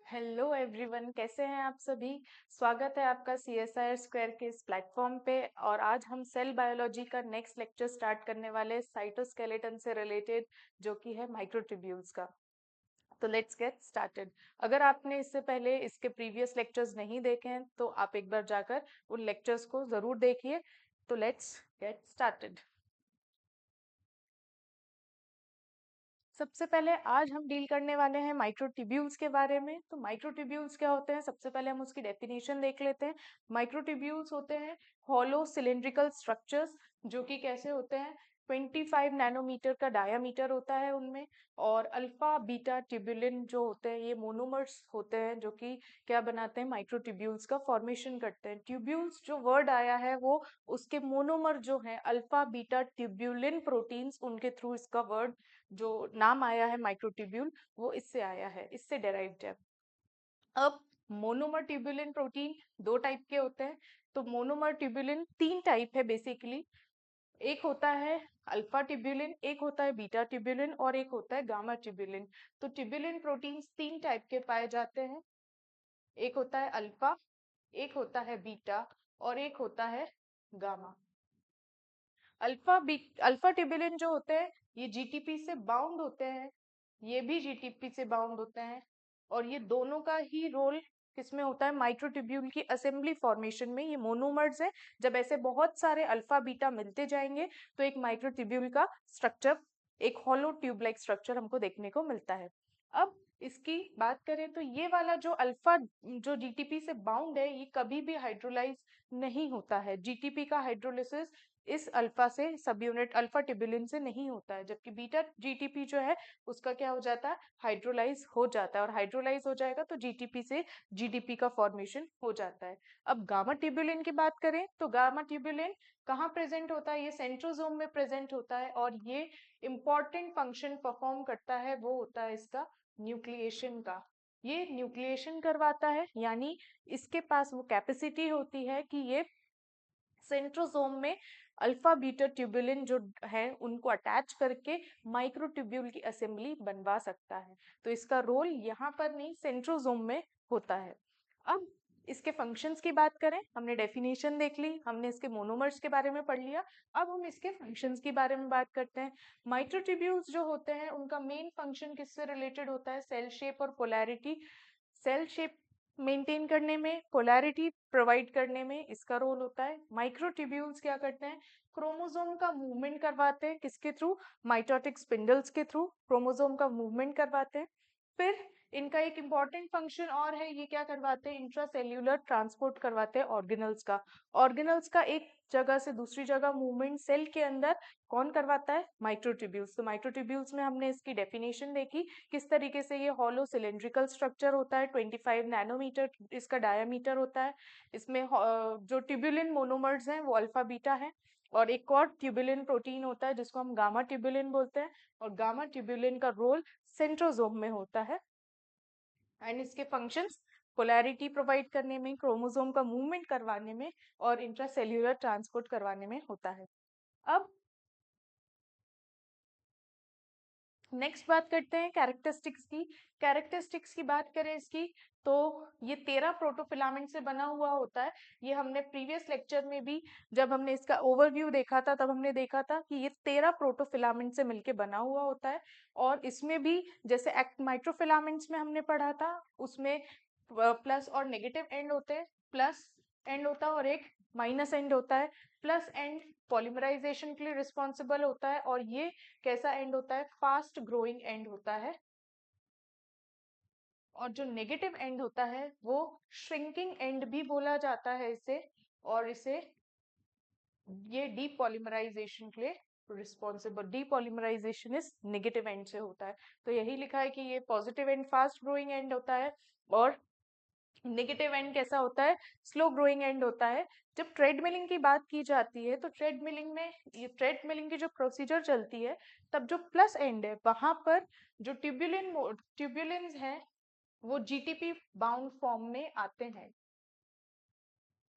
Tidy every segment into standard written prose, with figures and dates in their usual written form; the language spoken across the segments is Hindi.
हेलो एवरीवन, कैसे हैं आप सभी। स्वागत है आपका CSIR स्क्वायर के इस प्लेटफॉर्म पे। और आज हम सेल बायोलॉजी का नेक्स्ट लेक्चर स्टार्ट करने वाले साइटोस्केलेटन से रिलेटेड, जो कि है माइक्रोट्यूब्यूल्स का। तो लेट्स गेट स्टार्टेड। अगर आपने इससे पहले इसके प्रीवियस लेक्चर्स नहीं देखे हैं तो आप एक बार जाकर उन लेक्चर्स को जरूर देखिए। तो लेट्स गेट स्टार्टेड। सबसे पहले आज हम डील करने वाले हैं माइक्रोट्यूब्यूल्स के बारे में। तो माइक्रोट्यूब्यूल्स क्या होते हैं, सबसे पहले हम उसकी डेफिनेशन देख लेते हैं। माइक्रोट्यूब्यूल्स होते हैं हॉलो सिलिंड्रिकल स्ट्रक्चर्स, जो कि कैसे होते हैं, 25 नैनोमीटर का डायामीटर होता है उनमें। और अल्फा बीटा ट्यूबुलिन जो होते हैं, ये मोनोमर्स होते हैं, जो कि क्या बनाते हैं, माइक्रोट्यूब्यूल्स का फॉर्मेशन करते हैं। ट्यूब्यूल्स जो वर्ड आया है वो उसके मोनोमर जो है अल्फा बीटा ट्यूबुलिन प्रोटीन्स, उनके थ्रू इसका वर्ड जो नाम आया है माइक्रोट्यूब्यूल, वो इससे आया है, इससे डेराइव्ड है। अब मोनोमर ट्यूबुलिन प्रोटीन दो टाइप के होते हैं। तो मोनोमर ट्यूबुलिन तीन टाइप है बेसिकली। एक होता है अल्फा ट्यूबुलिन, एक होता है बीटा ट्यूबुलिन और एक होता है गामा ट्यूबुलिन। तो ट्यूबुलिन प्रोटीन्स तीन टाइप के पाए जाते हैं। एक होता है अल्फा, एक होता है बीटा और एक होता है गामा। अल्फा ट्यूबुलिन जो होते हैं ये जीटीपी से बाउंड होते हैं, ये भी जीटीपी से बाउंड होते हैं। और ये दोनों का ही रोल किसमें होता है, माइक्रोट्यूब्यूल की असेंबली फॉर्मेशन में। ये मोनोमर्स है। जब ऐसे बहुत सारे अल्फा बीटा मिलते जाएंगे तो एक माइक्रोट्यूब्यूल का स्ट्रक्चर, एक हॉलो ट्यूब लाइक स्ट्रक्चर हमको देखने को मिलता है। अब इसकी बात करें तो ये वाला जो अल्फा जो जीटीपी से बाउंड है, ये कभी भी हाइड्रोलाइज नहीं होता है। जीटीपी का हाइड्रोलिसिस इस अल्फा से सब यूनिट अल्फा ट्यूबुलिन से नहीं होता है, जबकि बीटा जीटीपी जो है उसका क्या हो जाता है, हाइड्रोलाइज हो जाता है। और हाइड्रोलाइज हो जाएगा तो जीटीपी से जीडीपी का फॉर्मेशन हो जाता है। अब गामा ट्यूबुलिन की बात करें तो गामा ट्यूबुलिन कहाँ प्रेजेंट होता है, ये सेंट्रोसोम में प्रेजेंट होता है। और ये इंपॉर्टेंट फंक्शन परफॉर्म करता है, वो होता है इसका न्यूक्लिएशन का। ये न्यूक्लिएशन करवाता है, यानी इसके पास वो कैपेसिटी होती है कि ये सेंट्रोसोम में अल्फा बीटा ट्यूबुलिन जो है उनको अटैच करके माइक्रोट्यूब्यूल की असेंबली बनवा सकता है। तो इसका रोल यहाँ पर नहीं, सेंट्रोसोम में होता है। अब इसके फंक्शंस की बात करें, हमने डेफिनेशन देख ली, हमने इसके मोनोमर्स के बारे में पढ़ लिया। अब हम इसके फंक्शंस के बारे में बात करते हैं। माइक्रोट्यूब्यूल्स जो होते हैं उनका मेन फंक्शन किससे रिलेटेड होता है, सेल शेप और पोलैरिटी। सेल शेप मेंटेन करने में, पोलैरिटी प्रोवाइड करने में इसका रोल होता है। माइक्रोट्यूब्यूल्स क्या करते हैं, क्रोमोसोम का मूवमेंट करवाते हैं, किसके थ्रू, माइटोटिक स्पिंडल्स के थ्रू क्रोमोसोम का मूवमेंट करवाते हैं। फिर इनका एक इंपॉर्टेंट फंक्शन और है, ये क्या करवाते हैं, इंट्रासेल्यूलर ट्रांसपोर्ट करवाते हैं ऑर्गेनल्स का। ऑर्गेनल्स का एक जगह से दूसरी जगह मूवमेंट सेल के अंदर कौन करवाता है, माइक्रोट्यूब्यूल्स। तो माइक्रोट्यूब्यूल्स में हमने इसकी डेफिनेशन देखी, किस तरीके से ये हॉलो सिलिंड्रिकल स्ट्रक्चर होता है, 25 नैनोमीटर इसका डायामीटर होता है। इसमें जो ट्यूबुलिन मोनोमर्स हैं वो अल्फा बीटा है। और एक और ट्यूबुलिन प्रोटीन होता है जिसको हम गामा ट्यूबुलिन बोलते हैं। और गामा ट्यूबुलिन का रोल सेंट्रोसोम में होता है। एंड इसके फंक्शंस पोलैरिटी प्रोवाइड करने में, क्रोमोसोम का मूवमेंट करवाने में और इंट्रासेल्यूलर ट्रांसपोर्ट करवाने में होता है। अब नेक्स्ट बात करते हैं कैरेक्टरिस्टिक्स की। कैरेक्टरिस्टिक्स की बात करें इसकी, तो ये 13 प्रोटोफिलामेंट से बना हुआ होता है। ये हमने प्रीवियस लेक्चर में भी जब हमने इसका ओवरव्यू देखा था तब हमने देखा था कि ये 13 प्रोटोफिलामेंट से मिलके बना हुआ होता है। और इसमें भी जैसे एक्ट माइक्रोफिलामेंट्स में हमने पढ़ा था, उसमें प्लस और नेगेटिव एंड होते हैं। प्लस एंड होता है और एक माइनस एंड होता है। प्लस एंड पॉलीमराइजेशन के लिए रिस्पॉन्सिबल होता है, और ये कैसा एंड होता है, फास्ट ग्रोइंग एंड होता है। और जो नेगेटिव एंड होता है वो श्रिंकिंग एंड भी बोला जाता है इसे। और इसे ये डीपॉलीमराइजेशन के लिए रिस्पॉन्सिबल, डीपॉलीमराइजेशन इस नेगेटिव एंड से होता है। तो यही लिखा है कि ये positive and fast growing and होता है, और नेगेटिव एंड कैसा होता है, स्लो ग्रोइंग एंड होता है। जब ट्रेडमिलिंग की बात की जाती है तो ट्रेडमिलिंग में, ये ट्रेडमिलिंग की जो प्रोसीजर चलती है, तब जो प्लस एंड है वहां पर जो ट्यूबुलिन्स हैं वो जीटीपी बाउंड फॉर्म में आते हैं।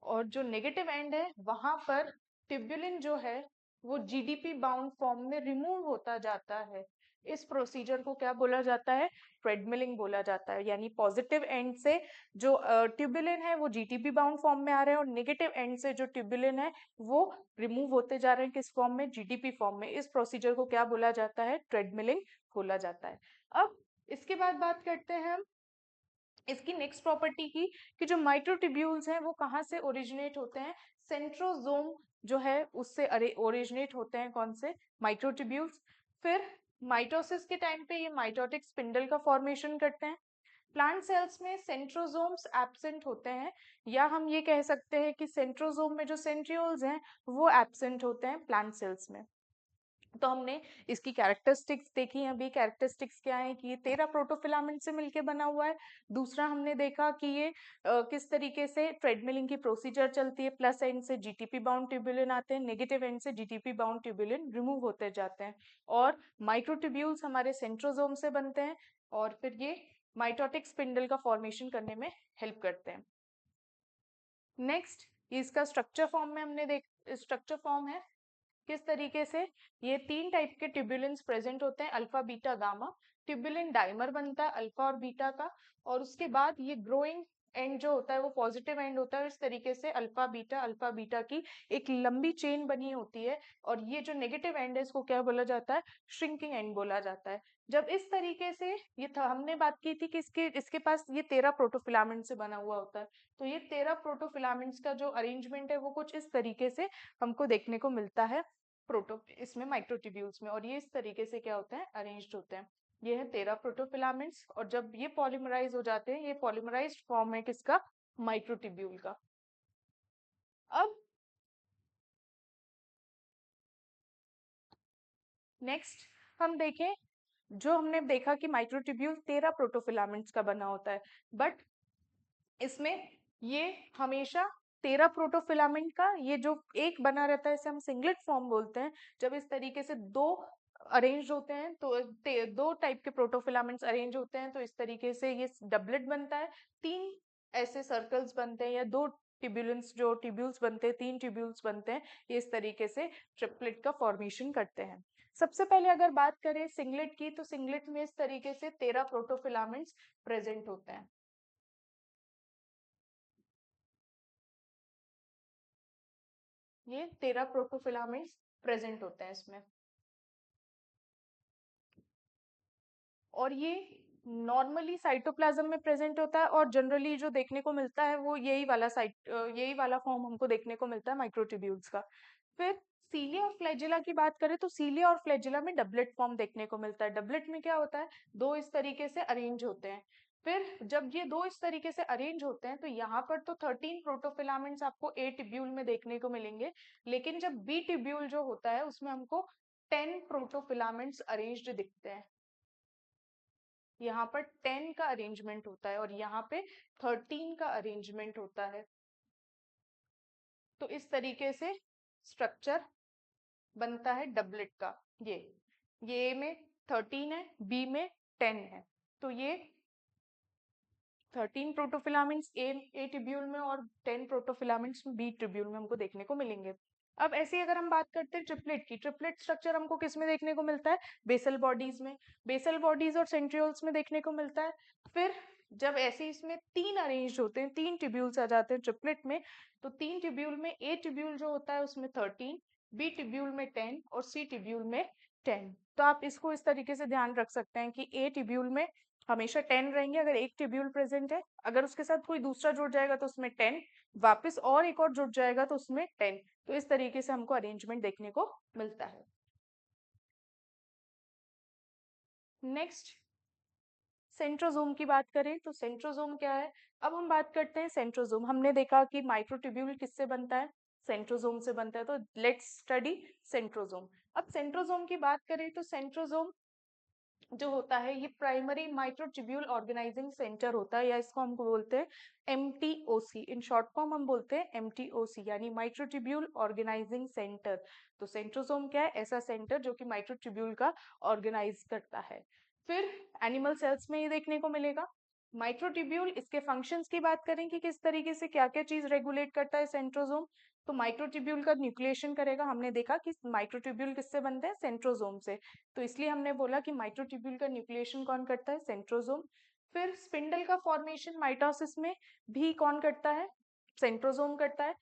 और जो नेगेटिव एंड है वहां पर ट्यूबुलिन जो है वो जीडीपी बाउंड फॉर्म में रिमूव होता जाता है। इस प्रोसीजर को क्या बोला जाता है? ट्रेडमिलिंग बोला जाता है। यानी पॉजिटिव एंड से जो ट्यूबुलिन है वो जीटीपी बाउंड फॉर्म में आ रहे हैं और नेगेटिव एंड से जो ट्यूबुलिन है वो रिमूव होते जा रहे हैं किस फॉर्म में? जीटीपी फॉर्म में। इस प्रोसीजर को क्या बोला जाता है? ट्रेडमिलिंग बोला जाता है। अब इसके बाद बात करते हैं हम इसकी नेक्स्ट प्रॉपर्टी की कि जो माइक्रोट्यूब्यूल्स हैं वो कहाँ से ओरिजिनेट होते हैं? सेंट्रोजोम जो है उससे ओरिजिनेट होते हैं। कौन से? माइक्रोट्यूब्यूल्स। फिर माइटोसिस के टाइम पे ये माइटोटिक स्पिंडल का फॉर्मेशन करते हैं। प्लांट सेल्स में सेंट्रोजोम्स एब्सेंट होते हैं, या हम ये कह सकते हैं कि सेंट्रोजोम में जो सेंट्रियोल्स हैं वो एब्सेंट होते हैं प्लांट सेल्स में। तो हमने इसकी कैरेक्टरिस्टिक्स देखी। अभी कैरेक्टरिस्टिक्स क्या है कि ये 13 प्रोटोफिलामेंट से मिलकर बना हुआ है। दूसरा हमने देखा कि ये किस तरीके से ट्रेडमिलिंग की प्रोसीजर चलती है। प्लस एंड से जीटीपी बाउंड ट्यूबुलिन आते हैं, नेगेटिव एंड से जीटीपी बाउंड ट्यूबुलिन रिमूव होते जाते हैं, और माइक्रोट्यूब्यूल्स हमारे सेंट्रोजोम से बनते हैं और फिर ये माइटोटिक स्पिंडल का फॉर्मेशन करने में हेल्प करते हैं। नेक्स्ट इसका स्ट्रक्चर फॉर्म में हमने स्ट्रक्चर फॉर्म है किस तरीके से। ये 3 टाइप के ट्यूबुलेंस प्रेजेंट होते हैं, अल्फा बीटा गामा। ट्यूबुलेन डाइमर बनता है अल्फा और बीटा का, और उसके बाद ये ग्रोइंग एंड जो होता है वो पॉजिटिव एंड होता है। इस तरीके से अल्फा बीटा की एक लंबी चेन बनी होती है, और ये जो नेगेटिव एंड है इसको क्या बोला जाता है? श्रिंकिंग एंड बोला जाता है। जब इस तरीके से ये था, हमने बात की थी कि इसके पास ये 13 प्रोटोफिलामेंट से बना हुआ होता है। तो ये 13 प्रोटोफिलामेंट्स का जो अरेंजमेंट है वो कुछ इस तरीके से हमको देखने को मिलता है इसमें माइक्रोट्यूब्यूल्स में, और ये इस तरीके से क्या होते हैं? अरेंज्ड होते हैं। ये है 13 प्रोटोफिलामेंट्स, और जब ये पॉलीमराइज हो जाते हैं, ये पॉलीमराइज्ड फॉर्म है किसका? माइक्रोट्यूब्यूल का। अब नेक्स्ट हम देखें, जो हमने देखा कि माइक्रोट्यूब्यूल 13 प्रोटोफिलामेंट्स का बना होता है, बट इसमें ये हमेशा 13 प्रोटोफिलामेंट का ये जो एक बना रहता है इसे हम सिंगलेट फॉर्म बोलते हैं। जब इस तरीके से दो अरेंज होते हैं तो दो टाइप के प्रोटोफिलामेंट्स अरेंज होते हैं तो इस तरीके से ये डबलेट बनता है। 3 ऐसे सर्कल्स बनते हैं, या 2 ट्यूब्यूल्स बनते हैं, 3 ट्यूब्यूल्स बनते हैं, ये इस तरीके से ट्रिपलेट का फॉर्मेशन करते हैं। सबसे पहले अगर बात करें सिंगलेट की, तो सिंगलेट में इस तरीके से 13 प्रोटोफिलामेंट्स प्रेजेंट होते हैं। ये 13 प्रोटोफिलामेंट्स प्रेजेंट होते हैं इसमें, और ये नॉर्मली साइटोप्लाज्म में प्रेजेंट होता है, और जनरली जो देखने को मिलता है वो यही वाला फॉर्म हमको देखने को मिलता है माइक्रोट्यूब्यूल्स का। फिर सीलिया और फ्लैजिला की बात करें तो सीलिया और फ्लैजिला में डबलेट फॉर्म देखने को मिलता है। डबलेट में क्या होता है? दो इस तरीके से अरेंज होते हैं। फिर जब ये दो इस तरीके से अरेंज होते हैं तो यहाँ पर तो 13 प्रोटोफिलामेंट्स आपको ए ट्यूब्यूल में देखने को मिलेंगे, लेकिन जब बी ट्यूब्यूल जो होता है उसमें हमको 10 प्रोटोफिलामेंट्स अरेंज्ड दिखते हैं। यहाँ पर 10 का अरेंजमेंट होता है और यहाँ पे 13 का अरेंजमेंट होता है। तो इस तरीके से स्ट्रक्चर बनता है डबलेट का। ये में 13 है, बी में 10 है, तो ये 13 प्रोटोफिलामेंट्स ए ट्यूब्यूल में और 10 प्रोटोफिलामेंट्स बी ट्यूब्यूल में हमको देखने को मिलेंगे। अब ऐसे ही अगर हम बात करते हैं ट्रिपलेट की, ट्रिपलेट स्ट्रक्चर हमको किस में देखने को मिलता है? बेसल बॉडीज में, बेसल बॉडीज और सेंट्रियोल्स में देखने को मिलता है। फिर जब ऐसे इसमें 3 अरेंज होते हैं, 3 ट्यूब्यूल्स आ जाते हैं ट्रिपलेट में, तो 3 ट्यूब्यूल में ए ट्यूब्यूल जो होता है उसमें 13, बी ट्यूब्यूल में 10 और सी ट्यूब्यूल में 10। तो आप इसको इस तरीके से ध्यान रख सकते हैं कि ए ट्यूब्यूल में हमेशा 10 रहेंगे अगर एक ट्यूब्यूल प्रेजेंट है, अगर उसके साथ कोई दूसरा जुड़ जाएगा तो उसमें 10, वापस और एक और जुड़ जाएगा तो उसमें 10। तो इस तरीके से हमको अरेंजमेंट देखने को मिलता है। नेक्स्ट सेंट्रोजोम की बात करें तो सेंट्रोजोम क्या है? अब हम बात करते हैं सेंट्रोजोम। हमने देखा कि माइक्रोट्यूब्यूल किससे बनता है? सेंट्रोजोम से बनता है। तो लेट्स स्टडी सेंट्रोजोम। अब सेंट्रोजोम की बात करें तो सेंट्रोजोम जो होता है ये प्राइमरी माइक्रोट्यूब्यूल ऑर्गेनाइजिंग सेंटर होता है, या इसको हम बोलते हैं एमटीओसी। इन शॉर्ट फॉर्म हम बोलते हैं एमटीओसी, यानी माइक्रोट्यूब्यूल ऑर्गेनाइजिंग सेंटर। तो सेंट्रोसोम क्या है? ऐसा सेंटर जो कि माइक्रोट्यूब्यूल का ऑर्गेनाइज करता है। फिर एनिमल सेल्स में ये देखने को मिलेगा। माइक्रोट्यूब्यूल, इसके फंक्शंस की बात करें कि किस तरीके से क्या क्या चीज रेगुलेट करता है सेंट्रोसोम, तो माइक्रोट्यूब्यूल का न्यूक्लिएशन करेगा। हमने देखा कि माइक्रोट्यूब्यूल किससे बनते हैं, सेंट्रोजोम से, तो इसलिए हमने बोला कि माइक्रोट्यूब्यूल का न्यूक्लिएशन कौन करता है, सेंट्रोजोम। फिर स्पिंडल का फॉर्मेशन माइटोसिस में भी कौन करता है, सेंट्रोजोम करता है।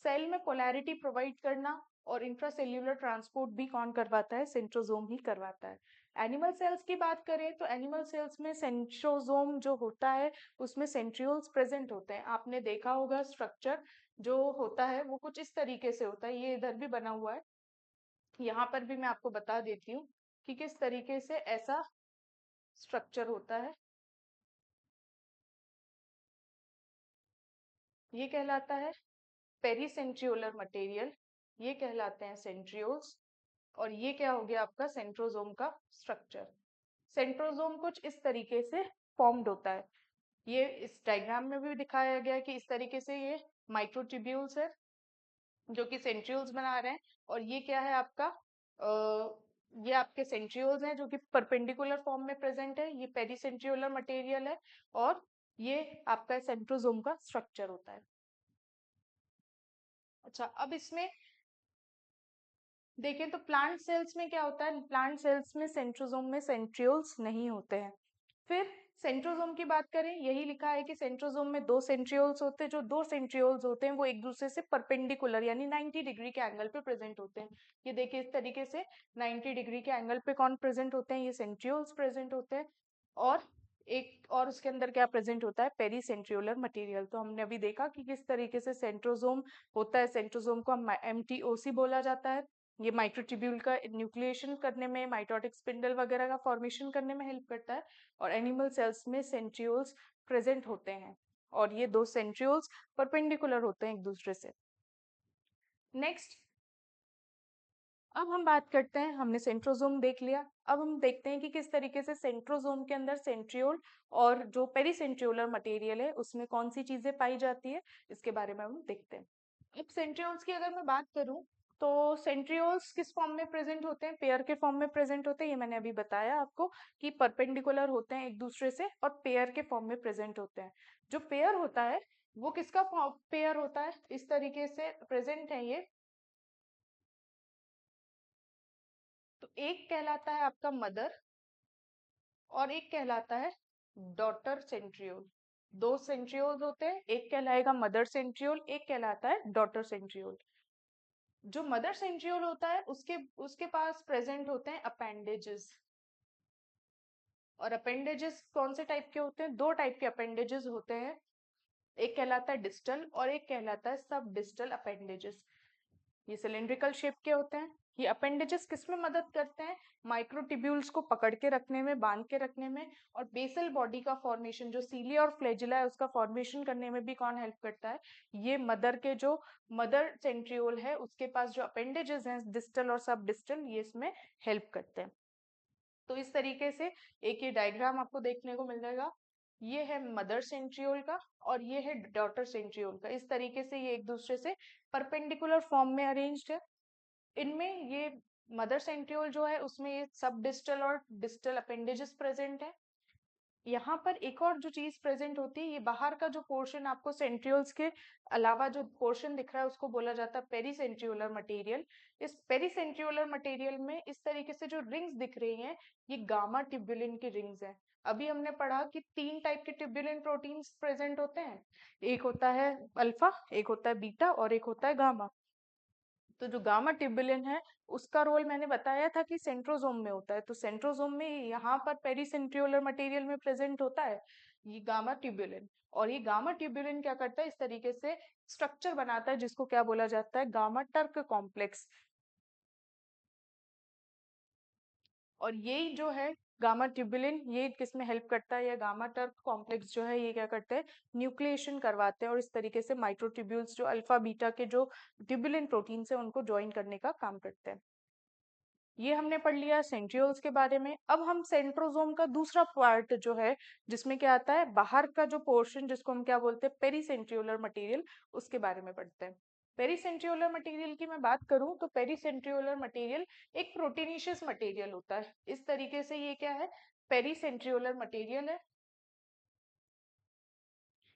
सेल में पोलैरिटी प्रोवाइड करना और इंट्रासेल्यूलर ट्रांसपोर्ट भी कौन करवाता है, सेंट्रोजोम ही करवाता है। एनिमल सेल्स की बात करें तो एनिमल सेल्स में सेंट्रोजोम जो होता है उसमें सेंट्रियोल्स प्रेजेंट होते हैं। आपने देखा होगा स्ट्रक्चर जो होता है वो कुछ इस तरीके से होता है, ये इधर भी बना हुआ है, यहाँ पर भी मैं आपको बता देती हूँ कि किस तरीके से ऐसा स्ट्रक्चर होता है। ये कहलाता है पेरीसेंट्रियोलर मटेरियल, ये कहलाते हैं सेंट्रियोल्स, और ये क्या हो गया आपका सेंट्रोजोम का स्ट्रक्चर। सेंट्रोजोम कुछ इस तरीके से फॉर्म्ड होता है, ये इस डायग्राम में भी दिखाया गया है कि इस तरीके से ये माइक्रोट्यूब्यूल्स है जो कि सेंट्रियोल्स बना रहे हैं, और ये क्या है आपका ये आपके सेंट्रियोल्स हैं जो कि परपेंडिकुलर फॉर्म में प्रेजेंट है, ये पेरीसेंट्रियोलर मटेरियल है, और ये आपका सेंट्रोजोम का स्ट्रक्चर होता है। अच्छा, अब इसमें देखें तो प्लांट सेल्स में क्या होता है, प्लांट सेल्स में सेंट्रोजोम में सेंट्रियोल्स नहीं होते हैं। फिर सेंट्रोजोम की बात करें, यही लिखा है कि सेंट्रोजोम में दो सेंट्रियोल्स होते हैं, जो दो सेंट्रियोल्स होते हैं वो एक दूसरे से परपेंडिकुलर यानी 90 डिग्री के एंगल पे प्रेजेंट होते हैं। ये देखिए इस तरीके से 90 डिग्री के एंगल पे कौन प्रेजेंट होते हैं, ये सेंट्रियोल्स प्रेजेंट होते हैं, और एक और उसके अंदर क्या प्रेजेंट होता है, पेरीसेंट्रियोलर मटेरियल। तो हमने अभी देखा कि किस तरीके से सेंट्रोजोम होता है, सेंट्रोजोम को MTOC बोला जाता है। ये माइक्रोट्यूब्यूल का न्यूक्लिएशन करने में, माइटोटिक स्पिंडल वगैरह का फॉर्मेशन करने में हेल्प करता है, और एनिमल सेल्स में सेंट्रियोल्स प्रेजेंट होते हैं, और ये दो सेंट्रियोल्स परपेंडिकुलर होते हैं एक दूसरे से। नेक्स्ट, अब हम बात करते हैं, हमने सेंट्रोजोम देख लिया, अब हम देखते हैं कि किस तरीके से सेंट्रोजोम के अंदर सेंट्रियोल और जो पेरीसेंट्रियोलर मटेरियल है उसमें कौन सी चीजें पाई जाती है, इसके बारे में हम देखते हैं। अब सेंट्रियोल्स की अगर मैं बात करूं तो सेंट्रियोल्स किस फॉर्म में प्रेजेंट होते हैं, पेयर के फॉर्म में प्रेजेंट होते हैं, ये मैंने अभी बताया आपको कि परपेंडिकुलर होते हैं एक दूसरे से और पेयर के फॉर्म में प्रेजेंट होते हैं। जो पेयर होता है वो किसका पेयर होता है, इस तरीके से प्रेजेंट है ये, तो एक कहलाता है आपका मदर और एक कहलाता है डॉटर सेंट्रियोल। दो सेंट्रियोल होते हैं, एक कहलाएगा मदर सेंट्रियोल, एक कहलाता है डॉटर सेंट्रियोल। जो मदर सेंट्रियोल होता है उसके उसके पास प्रेजेंट होते हैं अपेंडेजेस, और अपेंडेजेस कौन से टाइप के होते हैं, दो टाइप के अपेंडेजेस होते हैं, एक कहलाता है डिस्टल और एक कहलाता है सब डिस्टल अपेंडेजेस। ये सिलिंड्रिकल शेप के होते हैं। ये अपेंडेजेस किसमें मदद करते हैं, माइक्रोट्यूब्यूल्स को पकड़ के रखने में, बांध के रखने में, और बेसल बॉडी का फॉर्मेशन जो सीलिया और फ्लैजिला है उसका फॉर्मेशन करने में भी कौन हेल्प करता है, ये मदर के जो मदर सेंट्रियोल है उसके पास जो अपेंडेजेस हैं डिस्टल और सब डिस्टल, ये इसमें हेल्प करते हैं। तो इस तरीके से एक ये डायग्राम आपको देखने को मिल जाएगा, ये है मदर सेंट्रियोल का और ये है डॉटर सेंट्रियोल का। इस तरीके से ये एक दूसरे से परपेंडिकुलर फॉर्म में अरेंज्ड है। इनमें ये मदर सेंट्रियोल जो है उसमें ये सब डिस्टल और डिस्टल अपेंडेजेस प्रेजेंट है। यहाँ पर एक और जो चीज प्रेजेंट होती है, ये बाहर का जो पोर्शन आपको सेंट्रियोल्स के अलावा जो पोर्शन दिख रहा है उसको बोला जाता है पेरीसेंट्रियोलर मटेरियल। इस पेरीसेंट्रियोलर मटेरियल में इस तरीके से जो रिंग्स दिख रही हैं ये गामा ट्यूबुलिन की रिंग्स हैं। अभी हमने पढ़ा कि तीन टाइप के ट्यूबुलिन प्रोटीन्स प्रेजेंट होते हैं, एक होता है अल्फा, एक होता है बीटा और एक होता है गामा। तो जो गामा ट्यूबुलिन है उसका रोल मैंने बताया था कि सेंट्रोजोम में होता है, तो सेंट्रोजोम में यहाँ पर पेरीसेंट्रियोलर मटेरियल में प्रेजेंट होता है ये गामा ट्यूबुलिन, और ये गामा ट्यूबुलिन क्या करता है, इस तरीके से स्ट्रक्चर बनाता है जिसको क्या बोला जाता है, गामा टर्क कॉम्प्लेक्स। और यही जो है गामा ट्यूबुलिन ये किसमें हेल्प करता है, या गामा टर्क कॉम्प्लेक्स जो है ये क्या करते हैं, न्यूक्लिएशन करवाते हैं और इस तरीके से माइक्रोट्यूब्यूल्स जो अल्फा बीटा के जो ट्यूबुलिन प्रोटीन है उनको ज्वाइन करने का काम करते हैं। ये हमने पढ़ लिया सेंट्रियोल्स के बारे में। अब हम सेंट्रोजोम का दूसरा पार्ट जो है जिसमें क्या आता है, बाहर का जो पोर्शन जिसको हम क्या बोलते हैं, पेरीसेंट्रियोलर मटेरियल, उसके बारे में पढ़ते हैं। पेरीसेंट्रियोलर मटेरियल की मैं बात करूं तो पेरीसेंट्रियोलर मटेरियल एक प्रोटीनेशियस मटेरियल होता है। इस तरीके से ये क्या है, पेरीसेंट्रियोलर मटेरियल है,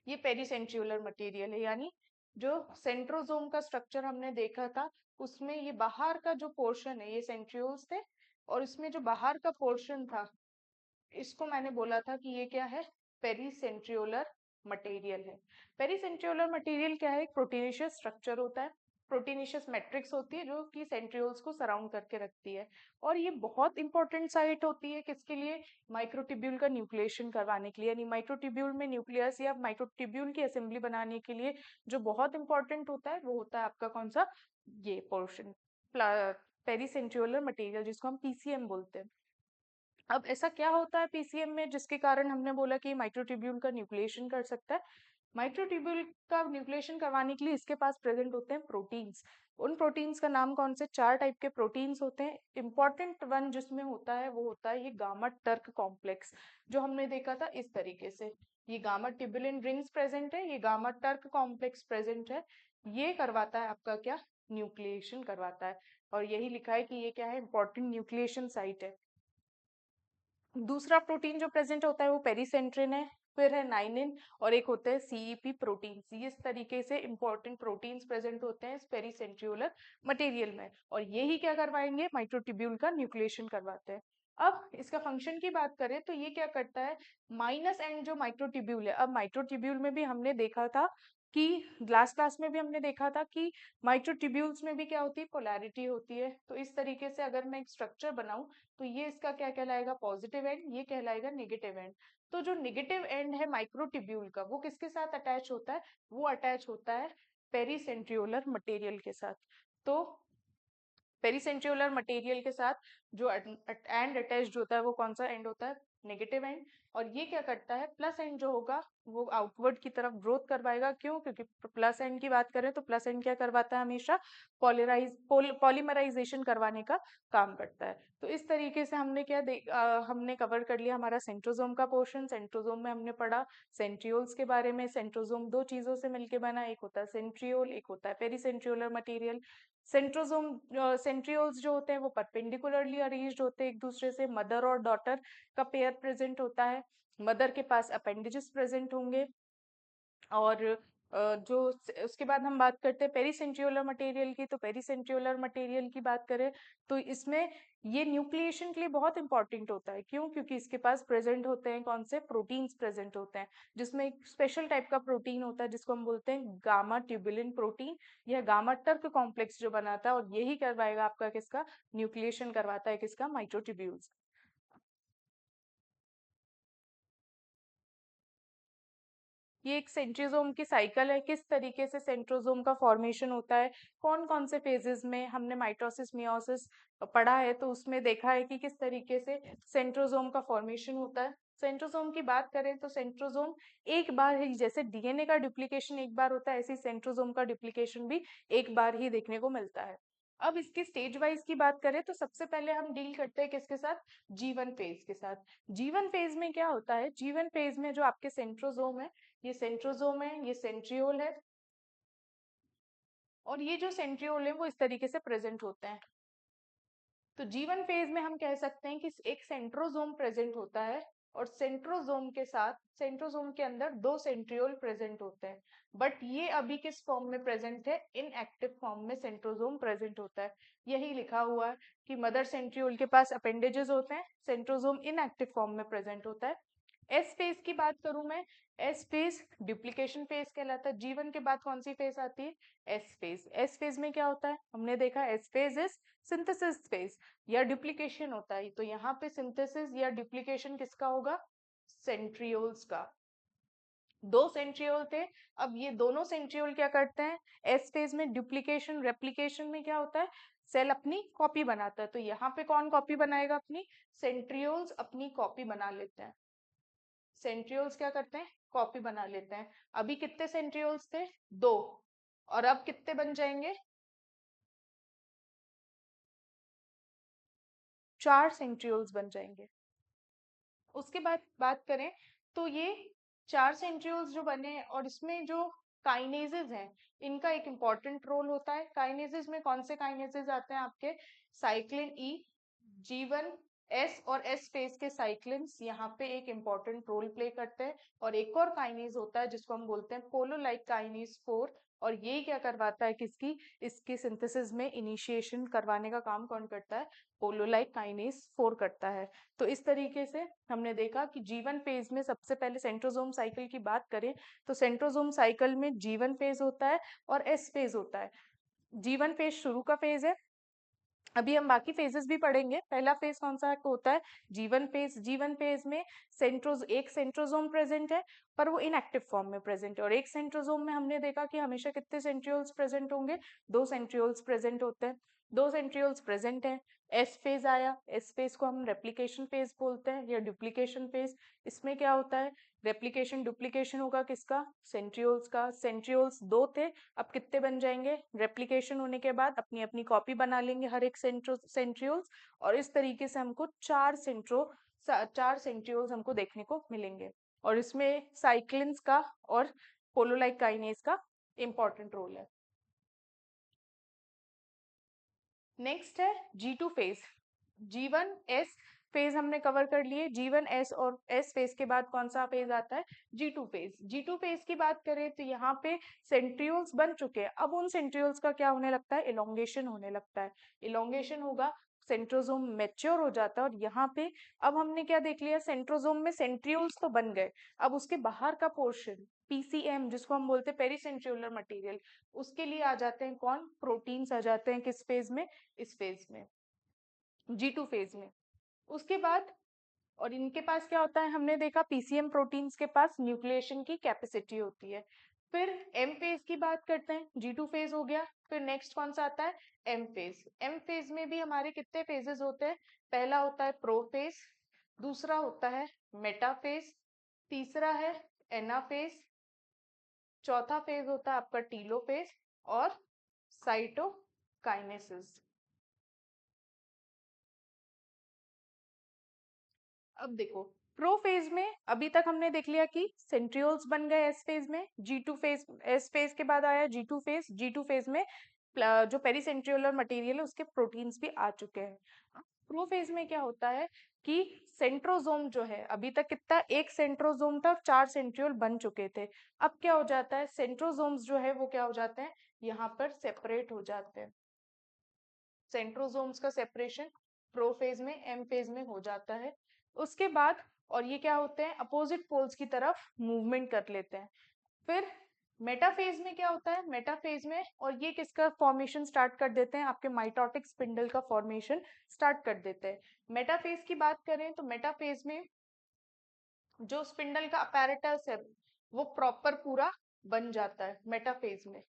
ये पेरीसेंट्रियोलर मटेरियल है, यानी जो सेंट्रोजोम का स्ट्रक्चर हमने देखा था, उसमें ये बाहर का जो पोर्शन है ये सेंट्रियोल्स थे, और इसमें जो बाहर का पोर्शन था इसको मैंने बोला था कि ये क्या है, पेरीसेंट्रियोलर मटेरियल है। पेरीसेंट्रियोलर मटेरियल क्या है, एक प्रोटीनेशियस स्ट्रक्चर होता है, प्रोटीनेशियस मैट्रिक्स होती है जो कि सेंट्रियोल्स को सराउंड करके रखती है। और ये बहुत इंपॉर्टेंट साइट होती है किसके लिए, माइक्रोट्यूब्यूल का न्यूक्लिएशन करवाने के लिए, यानी माइक्रोट्यूब्यूल में न्यूक्लियस या माइक्रोट्यूब्यूल की असेंबली बनाने के लिए जो बहुत इंपॉर्टेंट होता है वो होता है आपका कौन सा, ये पोर्शन, पेरीसेंट्रियोलर मटेरियल, जिसको हम पीसीएम बोलते हैं। अब ऐसा क्या होता है पीसीएम में जिसके कारण हमने बोला कि माइक्रोट्यूब्यूल का न्यूक्लिएशन कर सकता है। माइक्रोट्यूब्यूल का न्यूक्लिएशन करवाने के लिए इसके पास प्रेजेंट होते हैं प्रोटीन्स। उन प्रोटीन्स का नाम कौन से, 4 टाइप के प्रोटीन्स होते हैं। इंपॉर्टेंट वन जिसमें होता है वो होता है ये गामा टर्क कॉम्प्लेक्स, जो हमने देखा था इस तरीके से, ये गामा ट्यूबुलिन रिंग्स प्रेजेंट है, ये गामा टर्क कॉम्प्लेक्स प्रेजेंट है, ये करवाता है आपका क्या, न्यूक्लिएशन करवाता है। और यही लिखा है कि ये क्या है, इंपॉर्टेंट न्यूक्लिएशन साइट है। दूसरा प्रोटीन जो प्रेजेंट होता है वो पेरीसेंट्रिन है, फिर है नाइनिन, और एक होते हैं सीईपी प्रोटीन। इस तरीके से इंपॉर्टेंट प्रोटीन्स प्रेजेंट होते हैं इस पेरीसेंट्रियोलर मटेरियल में, और यही क्या करवाएंगे, माइक्रोट्यूब्यूल का न्यूक्लिएशन करवाते हैं। अब इसका फंक्शन की बात करें तो ये क्या करता है, माइनस एंड जो माइक्रोट्यूब्यूल है, अब माइक्रोट्यूब्यूल में भी हमने देखा था कि लास्ट क्लास में भी हमने देखा था कि माइक्रोट्यूब्यूल्स में भी क्या होती है, पोलैरिटी होती है। तो इस तरीके से अगर मैं एक स्ट्रक्चर बनाऊं तो ये इसका क्या कहलाएगा, पॉजिटिव एंड, ये कहलाएगा नेगेटिव एंड। तो जो नेगेटिव एंड है माइक्रोट्यूब्यूल का वो किसके साथ अटैच होता है, वो अटैच होता है पेरीसेंट्रियोलर मटेरियल के साथ। तो पेरीसेंट्रियोलर मटेरियल के साथ जो एंड अटैच्ड होता है वो कौन सा एंड होता है, नेगेटिव एंड। और ये क्या करता है, प्लस एंड जो होगा वो आउटवर्ड की तरफ ग्रोथ करवाएगा। क्यों, क्योंकि प्लस एंड की बात करें तो प्लस एंड क्या करवाता है, हमेशा पॉलीमराइजेशन करवाने का काम करता है। तो इस तरीके से हमने क्या हमने कवर कर लिया हमारा सेंट्रोजोम का पोर्शन। सेंट्रोजोम में हमने पढ़ा सेंट्रियोल्स के बारे में। सेंट्रोजोम दो चीजों से मिलकर बना, एक होता है सेंट्रियोल, एक होता है पेरीसेंट्रियोलर मटेरियल। सेंट्रोजोम सेंट्रियोल्स जो होते हैं वो परपेंडिकुलरली अरेंज्ड होते हैं एक दूसरे से, मदर और डॉटर का पेयर प्रेजेंट होता है, मदर के पास अपेंडेजेस प्रेजेंट होंगे। और जो उसके बाद हम बात करते हैं पेरीसेंट्रियोलर मटेरियल की, तो पेरीसेंट्रियोलर मटेरियल की बात करें तो इसमें ये न्यूक्लिएशन के लिए बहुत इंपॉर्टेंट होता है। क्यों, क्योंकि इसके पास प्रेजेंट होते हैं कौन से, प्रोटीन्स प्रेजेंट होते हैं, जिसमें एक स्पेशल टाइप का प्रोटीन होता है जिसको हम बोलते हैं गामा ट्यूबुलिन प्रोटीन। यह गामा टर्क कॉम्प्लेक्स जो बनाता है, और यही करवाएगा आपका किसका, न्यूक्लिएशन करवाता है किसका, माइक्रोट्यूब्यूल्स। ये एक सेंट्रोजोम की साइकिल है, किस तरीके से सेंट्रोजोम का फॉर्मेशन होता है, कौन कौन से फेजेस में हमने माइटोसिस मियोसिस पढ़ा है, तो उसमें देखा है कि किस तरीके से सेंट्रोजोम का फॉर्मेशन होता है। सेंट्रोजोम की बात करें तो सेंट्रोजोम एक बार ही, जैसे डीएनए का डुप्लीकेशन एक बार होता है, ऐसे सेंट्रोजोम का डुप्लीकेशन भी एक बार ही देखने को मिलता है। अब इसकी स्टेज वाइज की बात करें तो सबसे पहले हम डील करते हैं किसके साथ, जीवन फेज के साथ। जीवन फेज में क्या होता है, जीवन फेज में जो आपके सेंट्रोजोम है, ये सेंट्रोजोम है, ये सेंट्रियोल है, और ये जो सेंट्रियोल है वो इस तरीके से प्रेजेंट होते हैं। तो जीवन फेज में हम कह सकते हैं कि एक सेंट्रोजोम प्रेजेंट होता है, और सेंट्रोजोम के साथ, सेंट्रोजोम के अंदर दो सेंट्रियोल प्रेजेंट होते हैं। बट ये अभी किस फॉर्म में प्रेजेंट है, इनएक्टिव फॉर्म में सेंट्रोजोम प्रेजेंट होता है। यही लिखा हुआ है कि मदर सेंट्रियोल के पास अपेंडेजेस होते हैं, सेंट्रोजोम इनएक्टिव फॉर्म में प्रेजेंट होता है। एस फेज की बात करूं मैं, एस फेज डुप्लीकेशन फेज कहलाता है। जीवन के बाद कौन सी फेज आती है, एस फेज। एस फेज में क्या होता है, हमने देखा S phase is synthesis phase, या डुप्लीकेशन होता है। तो यहाँ पे सिंथेसिस या डुप्लीकेशन किसका होगा, सेंट्रियोल्स का। दो सेंट्रियोल थे, अब ये दोनों सेंट्रियोल क्या करते हैं, एस फेज में डुप्लीकेशन रेप्लिकेशन में क्या होता है, सेल अपनी कॉपी बनाता है। तो यहाँ पे कौन कॉपी बनाएगा अपनी, सेंट्रियोल्स अपनी कॉपी बना लेते हैं। सेंट्रियोल्स क्या करते हैं, कॉपी बना लेते हैं। अभी कितने सेंट्रियोल्स थे, दो, और अब कितने बन जाएंगे, चार सेंट्रियोल्स बन जाएंगे। उसके बाद बात करें तो ये चार सेंट्रियोल्स जो बने हैं, और इसमें जो काइनेजेस हैं इनका एक इम्पॉर्टेंट रोल होता है। काइनेजेस में कौन से काइनेजेस आते हैं आपके, साइक्लिन ई, G1 एस और एस फेज के साइक्लिन्स यहाँ पे एक इम्पॉर्टेंट रोल प्ले करते हैं। और एक और काइनेज होता है जिसको हम बोलते हैं पोलोलाइक काइनेज 4, और ये क्या करवाता है किसकी, इसकी सिंथेसिस में इनिशिएशन करवाने का काम कौन करता है, पोलोलाइक काइनेज 4 करता है। तो इस तरीके से हमने देखा कि जीवन फेज में सबसे पहले सेंट्रोसोम साइकिल की बात करें तो सेंट्रोसोम साइकिल में जीवन फेज होता है और एस फेज होता है। जीवन फेज शुरू का फेज है। अभी हम बाकी फेजेस भी पढ़ेंगे। पहला फेज कौन सा होता है, जीवन फेज। जीवन फेज में एक सेंट्रोसोम प्रेजेंट है पर वो इनएक्टिव फॉर्म में प्रेजेंट है, और एक सेंट्रोसोम में हमने देखा कि हमेशा कितने सेंट्रियोल्स प्रेजेंट होंगे, 2 सेंट्रियोल्स प्रेजेंट होते हैं। 2 सेंट्रियोल्स प्रेजेंट है। एस फेज आया, एस फेज को हम रेप्लिकेशन फेज बोलते हैं या डुप्लीकेशन फेज। इसमें क्या होता है, रेप्लिकेशन डुप्लीकेशन होगा किसका, सेंट्रियोल्स का। सेंट्रियोल्स 2 थे, अब कितने बन जाएंगे, रेप्लिकेशन होने के बाद अपनी अपनी कॉपी बना लेंगे हर एक सेंट्रियोल्स, और इस तरीके से हमको 4 सेंट्रियोल्स हमको देखने को मिलेंगे। और इसमें साइक्लिन्स का और पोलोलाइक काइनेज का इंपॉर्टेंट रोल है। नेक्स्ट है G2 phase. G1 S phase हमने कवर कर लिए। G1 S और S फेज के बाद कौन सा फेज आता है, G2 फेज। G2 फेज की बात करें तो यहाँ पे सेंट्रियोल्स बन चुके हैं, अब उन सेंट्रियोल्स का क्या होने लगता है, इलोंगेशन होने लगता है। इलोंगेशन होगा, सेंट्रोसोम मैच्योर हो जाता है, और यहाँ पे अब हमने क्या देख लिया, सेंट्रोसोम में सेंट्रियोल्स तो बन गए, अब उसके बाहर का पोर्शन PCM जिसको हम बोलते हैं पेरीसेंट्रियोलर मटेरियल, उसके लिए आ जाते हैं कौन, प्रोटीन्स आ जाते हैं किस फेज में, इस फेज में, G2 फेज में। उसके बाद और इनके पास क्या होता है, हमने देखा पीसीएम प्रोटीन्स के पास न्यूक्लिएशन की कैपेसिटी होती है। फिर एम फेज की बात करते हैं, G2 फेज हो गया, फिर नेक्स्ट कौन सा आता है, एम फेज। एम फेज में भी हमारे कितने फेजेस होते हैं, पहला होता है प्रो फेज, दूसरा होता है मेटा फेज, तीसरा है एना फेज, चौथा फेज होता है आपका टीलो फेज, और साइटोकाइनेसिस। अब देखो प्रो फेज में अभी तक हमने देख लिया कि सेंट्रियोल्स बन गए एस फेज में। G2 फेज, एस फेज के बाद आया G2 फेज। G2 फेज में जो पेरीसेंट्रियोलर मटेरियल है उसके प्रोटीन्स भी आ चुके हैं। प्रो फेज में क्या होता है कि सेंट्रोसोम जो है, अभी तक कितना, एक सेंट्रोसोम था, 4 सेंट्रियोल बन चुके थे। अब क्या हो जाता है, सेंट्रोसोम्स जो है वो क्या हो जाते हैं, यहाँ पर सेपरेट हो जाते हैं। सेंट्रोसोम्स का सेपरेशन प्रो फेज में, एम फेज में हो जाता है। उसके बाद और ये क्या होते हैं, अपोजिट पोल्स की तरफ मूवमेंट कर लेते हैं। फिर मेटाफेज में क्या होता है, मेटाफेज में और ये किसका फॉर्मेशन स्टार्ट कर देते हैं, आपके माइटोटिक स्पिंडल का फॉर्मेशन स्टार्ट कर देते हैं। मेटाफेज की बात करें तो मेटाफेज में जो स्पिंडल का अपैरेटस है वो प्रॉपर पूरा बन जाता है मेटाफेज में।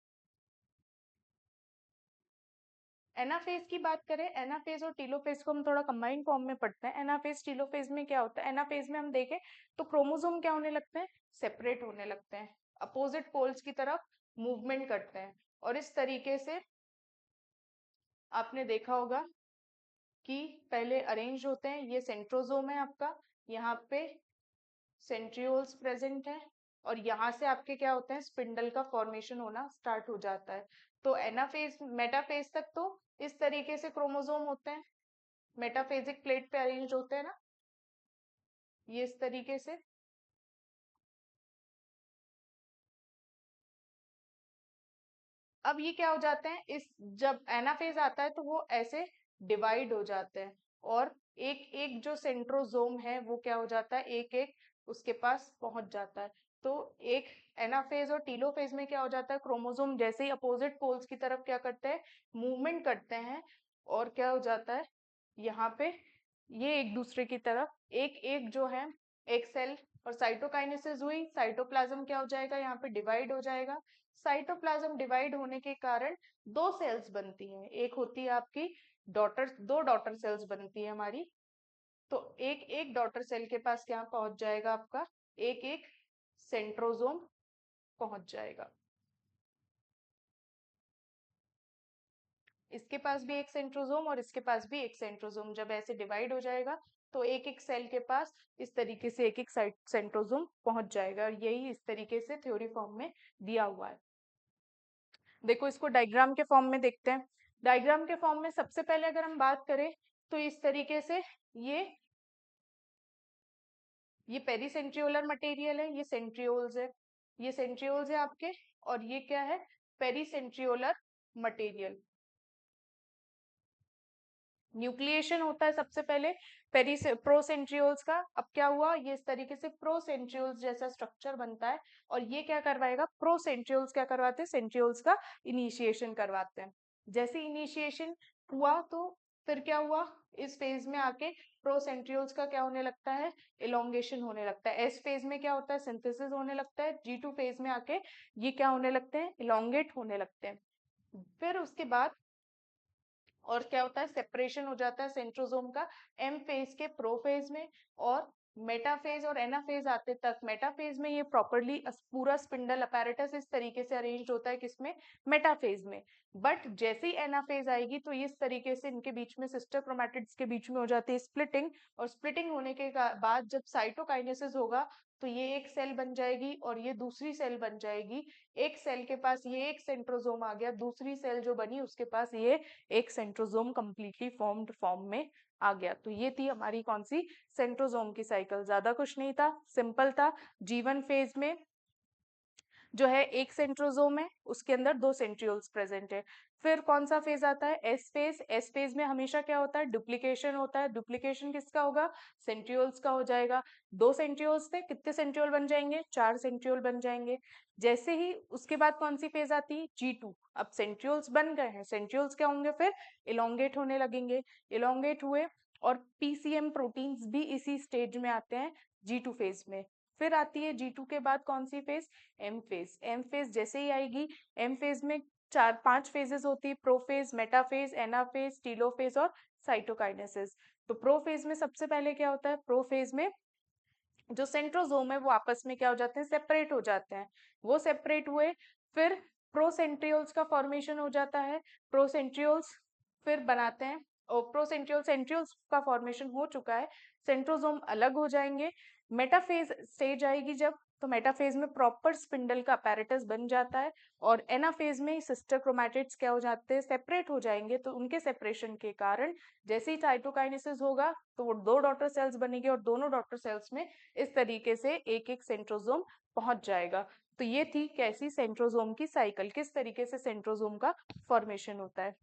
एनाफेज की बात करें, एनाफेज और टीलोफेज को हम थोड़ा कंबाइन फॉर्म में पढ़ते हैं। एनाफेज टीलोफेज में क्या होता है, एनाफेज में हम देखें तो क्रोमोसोम क्या होने लगते हैं, सेपरेट होने लगते हैं, अपोजिट पोल्स की तरफ मूवमेंट करते हैं। और इस तरीके से आपने देखा होगा कि पहले अरेंज होते हैं, ये सेंट्रोसोम है आपका, यहाँ पे सेंट्रियोल्स प्रेजेंट है, और यहाँ से आपके क्या होते हैं, स्पिंडल का फॉर्मेशन होना स्टार्ट हो जाता है। तो एनाफेज मेटाफेज तक तो इस तरीके से क्रोमोसोम होते हैं, मेटाफेजिक प्लेट पे अरेंज होते हैं ना, ये इस तरीके से। अब ये क्या हो जाते हैं, इस जब एनाफेज आता है तो वो ऐसे डिवाइड हो जाते हैं, और एक एक जो सेंट्रोसोम है वो क्या हो जाता है, एक एक उसके पास पहुंच जाता है। तो एक एनाफेज और टीलोफेज में क्या हो जाता है, क्रोमोसोम जैसे ही अपोजिट पोल्स की तरफ क्या करते हैं, मूवमेंट करते हैं, और क्या हो जाता है, यहाँ पे ये एक दूसरे की तरफ एक एक जो है, एक सेल, और साइटोकाइनेसिस हुई, साइटोप्लाज्म क्या हो जाएगा, यहाँ पे डिवाइड हो जाएगा। साइटोप्लाज्म डिवाइड होने के कारण 2 सेल्स बनती हैं, एक होती है आपकी डॉटर, 2 डॉटर सेल्स बनती है हमारी। तो एक एक डॉटर सेल के पास क्या पहुंच जाएगा आपका, एक एक सेंट्रोसोम पहुंच जाएगा। इसके पास भी एक सेंट्रोसोम और इसके पास भी एक सेंट्रोसोम, जब ऐसे डिवाइड हो जाएगा तो एक एक सेल के पास इस तरीके से एक एक सेंट्रोसोम पहुंच जाएगा, और यही इस तरीके से थ्योरी फॉर्म में दिया हुआ है। देखो इसको डायग्राम के फॉर्म में देखते हैं। डायग्राम के फॉर्म में सबसे पहले अगर हम बात करें तो इस तरीके से ये पेरीसेंट्रियोलर मटेरियल है, ये सेंट्रियोल्स है, ये सेंट्रियोल्स है आपके, और ये क्या है, पेरीसेंट्रियोलर मटेरियल। न्यूक्लिएशन होता है सबसे पहले प्रोसेंट्रियोल्स का। अब क्या हुआ, ये इस तरीके से प्रोसेंट्रियोल्स जैसा स्ट्रक्चर बनता है, और ये क्या करवाएगा, प्रोसेंट्रियोल्स क्या करवाते हैं, सेंट्रियोल्स का इनिशिएशन करवाते हैं। जैसे इनिशिएशन हुआ तो फिर क्या हुआ, इस फेज में आके प्रोसेंट्रियोल्स का क्या होने लगता है, इलोंगेशन होने लगता है। एस फेज में क्या होता है, सिंथेसिस होने लगता है। G2 फेज में आके ये क्या होने लगते हैं, इलोंगेट होने लगते हैं। फिर उसके बाद और क्या होता है, सेपरेशन हो जाता है सेंट्रोजोम का एम फेज के प्रोफेज में, और मेटाफेज और एनाफेज आते तक। मेटाफेज में ये प्रॉपरली पूरा स्पिंडल अपैरेटस इस तरीके से अरेंज्ड होता है, किसमें, मेटाफेज में। बट जैसे ही एनाफेज आएगी तो इस तरीके से इनके बीच में, सिस्टर क्रोमैटिड्स के बीच में हो जाती है स्प्लिटिंग, और स्प्लिटिंग होने के बाद जब साइटोकाइनेसिस होगा तो ये एक सेल बन जाएगी और ये दूसरी सेल बन जाएगी। एक सेल के पास ये एक सेंट्रोजोम आ गया, दूसरी सेल जो बनी उसके पास ये एक सेंट्रोजोम कंप्लीटली फॉर्म्ड फॉर्म में आ गया। तो ये थी हमारी कौन सी, सेंट्रोजोम की साइकिल। ज्यादा कुछ नहीं था, सिंपल था। G1 फेज में जो है एक सेंट्रोजोम है, उसके अंदर 2 सेंट्रियोल्स प्रेजेंट है। फिर कौन सा फेज आता है, एस फेज। एस फेज में हमेशा क्या होता है, डुप्लीकेशन होता है। डुप्लीकेशन किसका होगा, सेंट्रियोल्स का हो जाएगा। 2 सेंट्रियोल्स थे, कितने सेंट्रियोल बन जाएंगे, 4 सेंट्रियोल बन जाएंगे। जैसे ही उसके बाद कौन सी फेज आती है, G2। अब सेंट्रियोल्स बन गए हैं, सेंट्रियोल्स क्या होंगे, फिर इलोंगेट होने लगेंगे। इलोंगेट हुए और पीसीएम प्रोटीन्स भी इसी स्टेज में आते हैं, G2 फेज में। फिर आती है G2 के बाद कौन सी phase, M phase. M phase जैसे ही आएगी, एम फेज में 4-5 फेजेस होती है, प्रोफेज, मेटाफेज, एनाफेज, टीलोफेज और साइटोकाइनेसिस। तो प्रोफेज में सबसे पहले क्या होता है, प्रोफेज में जो सेंट्रोजोम है वो आपस में क्या हो जाते हैं, सेपरेट हो जाते हैं। वो सेपरेट हुए, फिर प्रोसेंट्रियोल्स का फॉर्मेशन हो जाता है। प्रोसेंट्रियोल्स फिर बनाते हैं, और सेंट्रियोल्स का फॉर्मेशन हो चुका है, सेंट्रोजोम अलग हो जाएंगे। मेटाफेज स्टेज आएगी जब, तो मेटाफेज में प्रॉपर स्पिंडल का अपैरेटस बन जाता है, और एनाफेज में सिस्टर क्रोमैटिड्स क्या हो जाते हैं, सेपरेट हो जाएंगे। तो उनके सेपरेशन के कारण जैसे ही साइटोकाइनेसिस होगा तो वो 2 डॉटर सेल्स बनेगी, और दोनों डॉटर सेल्स में इस तरीके से एक एक सेंट्रोजोम पहुंच जाएगा। तो ये थी कैसी, सेंट्रोजोम की साइकिल, किस तरीके से सेंट्रोजोम का फॉर्मेशन होता है।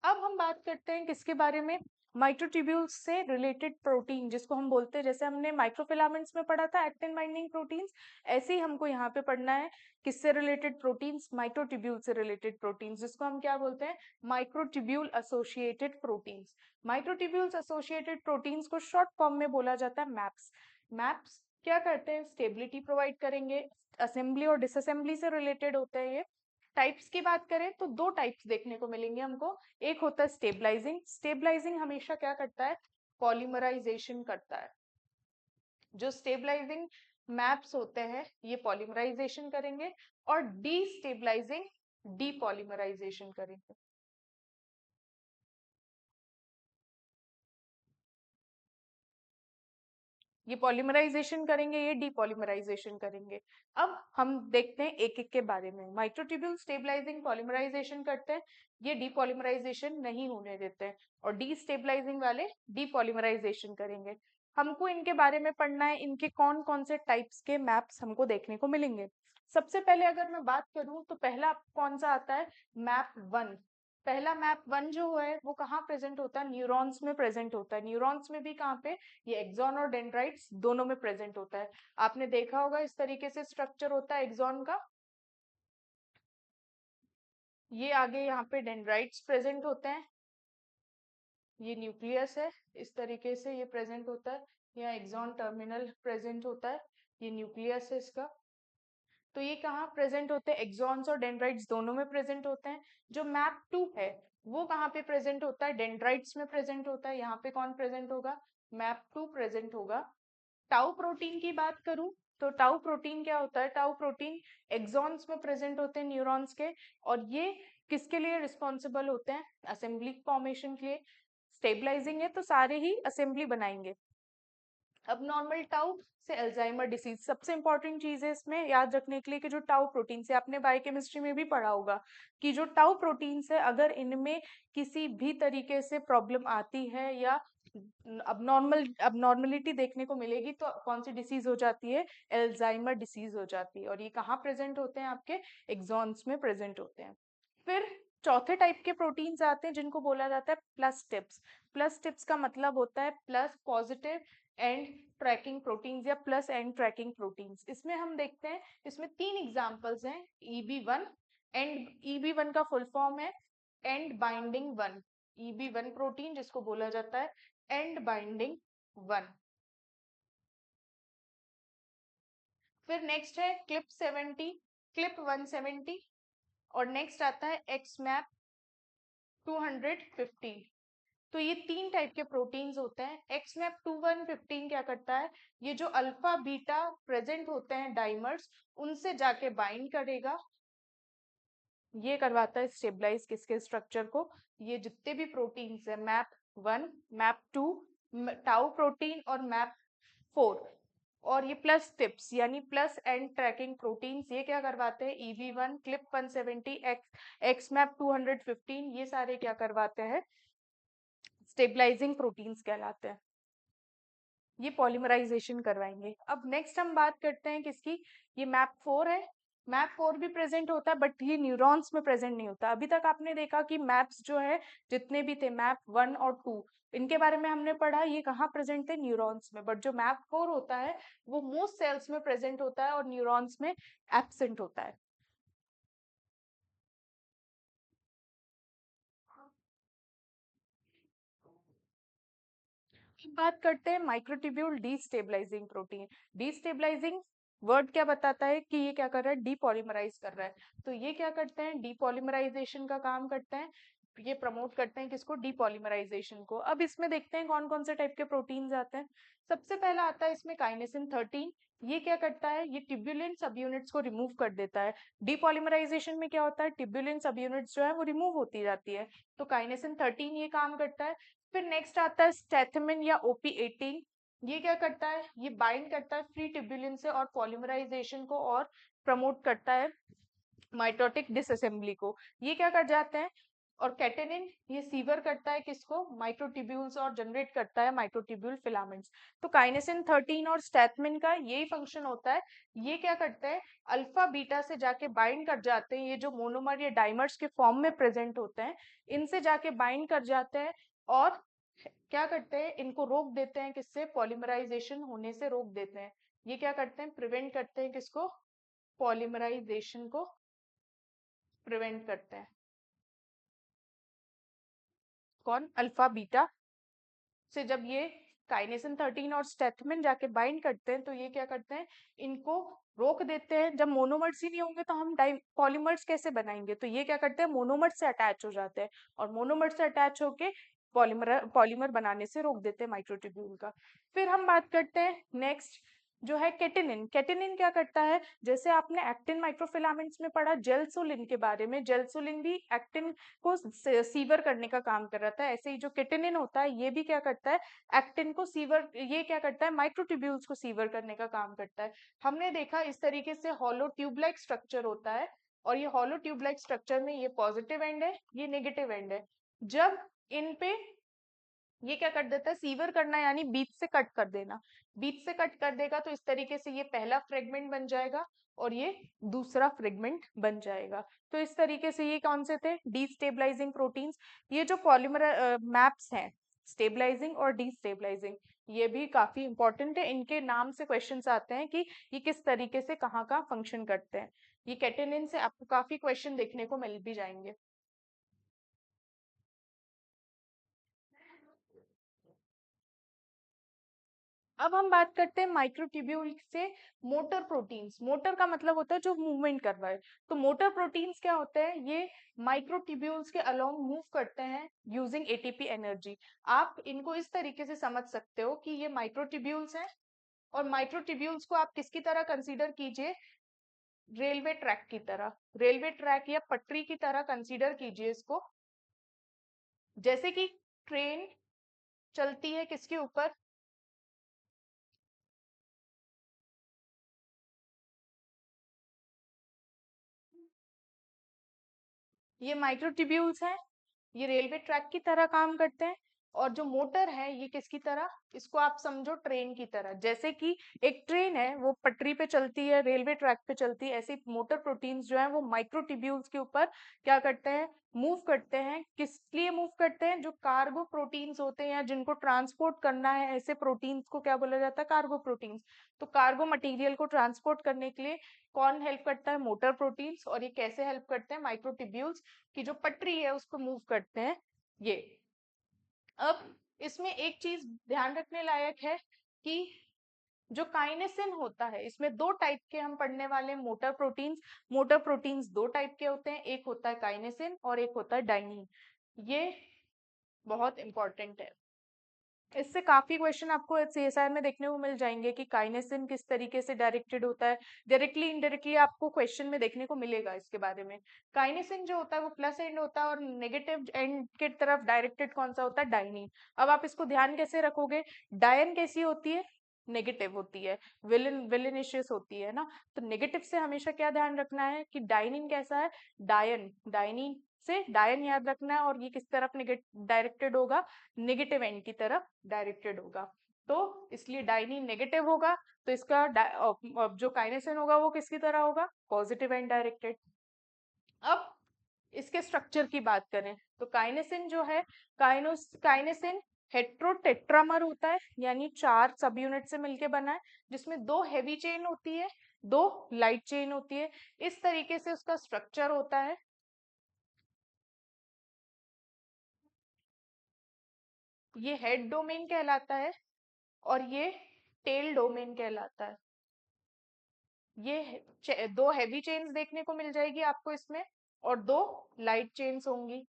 अब हम बात करते हैं किसके बारे में, माइक्रोट्यूब्यूल्स से रिलेटेड प्रोटीन, जिसको हम बोलते हैं, जैसे हमने माइक्रोफिलामेंट्स में पढ़ा था एक्टिन बाइंडिंग प्रोटीन्स, ऐसे ही हमको यहाँ पे पढ़ना है किससे रिलेटेड प्रोटीन्स, माइक्रोट्यूब्यूल से रिलेटेड प्रोटीन्स, जिसको हम क्या बोलते हैं, microtubule associated proteins. Microtubules associated proteins को शॉर्ट फॉर्म में बोला जाता है मैप्स। मैप्स क्या करते हैं, स्टेबिलिटी प्रोवाइड करेंगे, असेंबली और डिसअसेंबली से रिलेटेड होते हैं ये। टाइप्स की बात करें तो 2 टाइप्स देखने को मिलेंगे हमको। एक होता है स्टेबलाइजिंग। स्टेबलाइजिंग हमेशा क्या करता है, पॉलीमराइजेशन करता है। जो स्टेबलाइजिंग मैप्स होते हैं ये पॉलीमराइजेशन करेंगे, और डीस्टेबलाइजिंग डीपॉलीमराइजेशन करेंगे। ये पॉलीमराइजेशन करेंगे, ये डीपॉलीमराइजेशन करेंगे। अब हम देखते हैं एक एक के बारे में। माइक्रोट्यूब्यूल स्टेबलाइजिंग पॉलीमराइजेशन करते हैं, ये डीपॉलीमराइजेशन नहीं होने देते हैं, और डीस्टेबलाइजिंग वाले डीपॉलीमराइजेशन करेंगे। हमको इनके बारे में पढ़ना है, इनके कौन कौन से टाइप्स के मैप्स हमको देखने को मिलेंगे। सबसे पहले अगर मैं बात करूं तो पहला कौन सा आता है, मैप 1। पहला मैप 1 जो है वो कहाँ प्रेजेंट होता है, न्यूरॉन्स में प्रेजेंट होता है। न्यूरॉन्स में भी कहाँ पे, ये एक्सॉन और डेंड्राइट्स दोनों में प्रेजेंट होता है। आपने देखा होगा इस तरीके से स्ट्रक्चर होता है एक्सॉन का, ये आगे यहाँ पे डेंड्राइट्स प्रेजेंट होते हैं, ये न्यूक्लियस है, इस तरीके से ये प्रेजेंट होता है। यहाँ एक्सॉन टर्मिनल प्रेजेंट होता है, ये न्यूक्लियस है इसका। तो ये कहाँ प्रेजेंट होते हैं, एक्सॉन्स और डेंड्राइट्स दोनों में प्रेजेंट होते हैं। जो मैप 2 है वो कहाँ पे प्रेजेंट होता है, डेंड्राइट्स में प्रेजेंट होता है। यहाँ पे कौन प्रेजेंट होगा, मैप 2 प्रेजेंट होगा। टाउ प्रोटीन की बात करूं तो टाउ प्रोटीन क्या होता है, टाउ प्रोटीन एक्सॉन्स में प्रेजेंट होते हैं न्यूरॉन्स के, और ये किसके लिए रिस्पॉन्सिबल होते हैं, असेंबली फॉर्मेशन के लिए। स्टेबलाइजिंग है तो सारे ही असेंबली बनाएंगे। अब नॉर्मल टाउ से अल्जाइमर डिसीज, सबसे इंपॉर्टेंट चीज है इसमें याद रखने के लिए कि जो टाउ प्रोटीन से आपने बायोकेमिस्ट्री में भी पढ़ा होगा कि जो टाउ प्रोटीन है अगर इनमें किसी भी तरीके से प्रॉब्लम आती है या अबनॉर्मलिटी देखने को मिलेगी तो कौन सी डिसीज हो जाती है, अल्जाइमर डिसीज हो जाती है। और ये कहाँ प्रेजेंट होते हैं, आपके एक्सॉन्स में प्रेजेंट होते हैं। फिर चौथे टाइप के प्रोटीन्स आते हैं जिनको बोला जाता है प्लस टिप्स। प्लस टिप्स का मतलब होता है plus positive and tracking proteins या प्लस एंड ट्रैकिंग प्रोटीन्स। इसमें हम देखते हैं, इसमें 3 एग्जांपल्स हैं, EB1 एंड EB1 का फुल फॉर्म है एंड बाइंडिंग 1। EB1 प्रोटीन जिसको बोला जाता है एंड बाइंडिंग 1। फिर नेक्स्ट है क्लिप 70, क्लिप 170 और नेक्स्ट आता है एक्समैप 215। तो ये 3 टाइप के प्रोटीन्स होते हैं। एक्समैप 2115 क्या करता है, ये जो अल्फा बीटा प्रेजेंट होते हैं डाइमर्स उनसे जाके बाइंड करेगा, ये करवाता है स्टेबलाइज किसके स्ट्रक्चर को, ये जितने भी प्रोटीन्स है मैप 1, मैप 2, टाउ प्रोटीन और मैप 4। और ये प्लस टिप्स यानी प्लस एंड ट्रैकिंग प्रोटीन्स ये क्या करवाते हैं, EV1, क्लिप 170, एक्समैप 215, ये सारे क्या करवाते हैं, स्टेबलाइजिंग प्रोटीन्स कहलाते हैं। ये पॉलीमराइजेशन करवाएंगे। अब नेक्स्ट हम बात करते हैं किसकी, ये मैप 4 है। मैप 4 भी प्रेजेंट होता है बट ये न्यूरॉन्स में प्रेजेंट नहीं होता। अभी तक आपने देखा कि मैप्स जो है जितने भी थे मैप 1 और 2 इनके बारे में हमने पढ़ा, ये कहाँ प्रेजेंट थे, न्यूरॉन्स में। बट जो मैप 4 होता है वो मोस्ट सेल्स में प्रेजेंट होता है और न्यूरॉन्स में एब्सेंट होता है। बात करते हैं microtubule destabilising protein. Destabilising word क्या बताता है कि ये क्या कर रहा है, डीपॉलीमराइज कर रहा है। तो ये क्या करते हैं, डीपॉलीमराइजेशन का काम करते हैं, ये प्रमोट करते हैं किसको, डीपॉलीमराइजेशन को। अब इसमें देखते हैं कौन कौन से टाइप के प्रोटीन्स आते हैं। सबसे पहला आता है इसमें काइनेसिन 13। ये क्या करता है, ये ट्यूबुलिन सब यूनिट्स को रिमूव कर देता है। डीपॉलीमराइजेशन में क्या होता है, ट्यूबुलिन सब यूनिट्स जो है वो रिमूव होती जाती है, तो काइनेसिन 13 ये काम करता है। फिर नेक्स्ट आता है स्टेथमिन या OP18। ये क्या करता है, ये बाइंड करता है फ्री ट्यूबुलिन से और पॉलीमराइजेशन को और प्रमोट करता है माइटोटिक डिसअसेंबली को। ये क्या कर जाते हैं, और कैटेनिन ये सीवर करता है किसको, माइक्रोट्यूब्यूल्स, और जनरेट करता है माइक्रोट्यूब्यूल फिलामेंट्स। तो काइनेसिन 13 और स्टैथमिन का यही फंक्शन होता है। ये क्या करते हैं, अल्फा बीटा से जाके बाइंड कर जाते हैं, ये जो मोनोमर या डाइमर्स के फॉर्म में प्रेजेंट होते हैं इनसे जाके बाइंड कर जाते हैं और क्या करते हैं, इनको रोक देते हैं, किससे, पॉलीमराइजेशन होने से रोक देते हैं। ये क्या करते हैं, प्रिवेंट करते हैं किसको, पॉलीमराइजेशन को प्रिवेंट करते हैं। कौन, अल्फा बीटा से जब ये काइनेसिन 13 और स्टेथमिन जाके बाइंड करते हैं तो ये क्या करते हैं, इनको रोक देते हैं। जब मोनोमर्स ही नहीं होंगे तो हम पॉलीमर्स कैसे बनाएंगे, तो ये क्या करते हैं, मोनोमर्स से अटैच हो जाते हैं और मोनोमर्स से अटैच होके पॉलीमर पॉलीमर बनाने से रोक देते हैं माइक्रोट्यूब्यूल का। फिर हम बात करते हैं नेक्स्ट जो है केटिनिन। केटिनिन क्या करता है, जैसे आपने एक्टिन माइक्रोफिलामेंट्स में पढ़ा जेलसोलिन के बारे में, जेलसोलिन भी एक्टिन को सीवर करने का काम कर रहा था, ऐसे ही जो केटिनिन होता है ये भी क्या करता है, एक्टिन को सीवर, ये क्या करता है, माइक्रोट्यूब्यूल्स को सीवर करने का काम करता है। हमने देखा इस तरीके से हॉलो ट्यूब लाइक स्ट्रक्चर होता है और ये हॉलो ट्यूब लाइक स्ट्रक्चर में ये पॉजिटिव एंड है, ये नेगेटिव एंड है। जब इन पे ये क्या कर देता है, सीवर करना यानी बीच से कट कर देना, बीच से कट कर देगा तो इस तरीके से ये पहला फ्रेगमेंट बन जाएगा और ये दूसरा फ्रेगमेंट बन जाएगा। तो इस तरीके से ये कौन से थे, डीस्टेबलाइजिंग प्रोटीन्स। ये जो पॉलीमर मैप्स हैं, स्टेबलाइजिंग और डीस्टेबलाइजिंग, ये भी काफी इंपॉर्टेंट है, इनके नाम से क्वेश्चंस आते हैं कि ये किस तरीके से कहाँ का फंक्शन करते हैं। ये कैटेनिन से आपको काफी क्वेश्चन देखने को मिल भी जाएंगे। अब हम बात करते हैं माइक्रोट्यूब्यूल से मोटर प्रोटीन्स। मोटर का मतलब होता है जो मूवमेंट कर रहा है, तो मोटर प्रोटीन्स क्या होते हैं, ये माइक्रोट्यूब्यूल्स के अलोंग मूव करते हैं यूजिंग ATP एनर्जी। आप इनको इस तरीके से समझ सकते हो कि ये माइक्रोट्यूब्यूल्स हैं और माइक्रोट्यूब्यूल्स को आप किसकी तरह कंसीडर कीजिए, रेलवे ट्रैक की तरह, रेलवे ट्रैक या पटरी की तरह कंसीडर कीजिए इसको। जैसे कि ट्रेन चलती है किसके ऊपर, ये माइक्रोट्यूब्यूल्स हैं, ये रेलवे ट्रैक की तरह काम करते हैं। और जो मोटर है ये किसकी तरह, इसको आप समझो ट्रेन की तरह। जैसे कि एक ट्रेन है वो पटरी पे चलती है, रेलवे ट्रैक पे चलती है, ऐसे ही मोटर प्रोटीन्स जो है वो माइक्रोट्यूब्यूल्स के ऊपर क्या करते हैं, मूव करते हैं। किस लिए मूव करते हैं, जो कार्गो प्रोटीन्स होते हैं या जिनको ट्रांसपोर्ट करना है, ऐसे प्रोटीन्स को क्या बोला जाता है, कार्गो प्रोटीन्स। तो कार्गो मटेरियल को ट्रांसपोर्ट करने के लिए कौन हेल्प करता है, मोटर प्रोटीन्स। और ये कैसे हेल्प करते हैं, माइक्रोट्यूब्यूल्स की जो पटरी है उसको मूव करते हैं ये। अब इसमें एक चीज ध्यान रखने लायक है कि जो काइनेसिन होता है, इसमें दो टाइप के हम पढ़ने वाले हैं मोटर प्रोटीन्स। मोटर प्रोटीन्स दो टाइप के होते हैं, एक होता है काइनेसिन और एक होता है डाइनिन। ये बहुत इंपॉर्टेंट है, इससे काफी क्वेश्चन आपको सीएसआर में देखने को मिल जाएंगे कि काइनेसिन किस तरीके से डायरेक्टेड होता है। डायरेक्टली इनडायरेक्टली आपको क्वेश्चन में देखने को मिलेगा इसके बारे में। काइनेसिन जो होता है वो प्लस एंड होता है और नेगेटिव एंड की तरफ डायरेक्टेड कौन सा होता है, डाइनिन। अब आप इसको ध्यान कैसे रखोगे, डायन कैसी होती है, नेगेटिव होती है, विलेनिशियस होती है ना। तो नेगेटिव से हमेशा क्या ध्यान रखना है कि डाइनिन कैसा है, डायन, डाइनिन से डायन याद रखना है। और ये किस तरफ डायरेक्टेड होगा, नेगेटिव एंड की तरफ डायरेक्टेड होगा। तो इसलिए डाइनिन नेगेटिव होगा, तो इसका जो काइनेसिन होगा वो किसकी तरह होगा, पॉजिटिव एंड डायरेक्टेड। अब इसके स्ट्रक्चर की बात करें तो काइनेसिन जो है, काइनेसिन हेट्रोटेट्रामर होता है, यानी 4 सब यूनिट से मिलके बना है, जिसमें 2 हेवी चेन होती है, 2 लाइट चेन होती है। इस तरीके से उसका स्ट्रक्चर होता है। ये हेड डोमेन कहलाता है और ये टेल डोमेन कहलाता है। ये 2 हेवी चेन्स देखने को मिल जाएगी आपको इसमें और 2 लाइट चेन्स होंगी।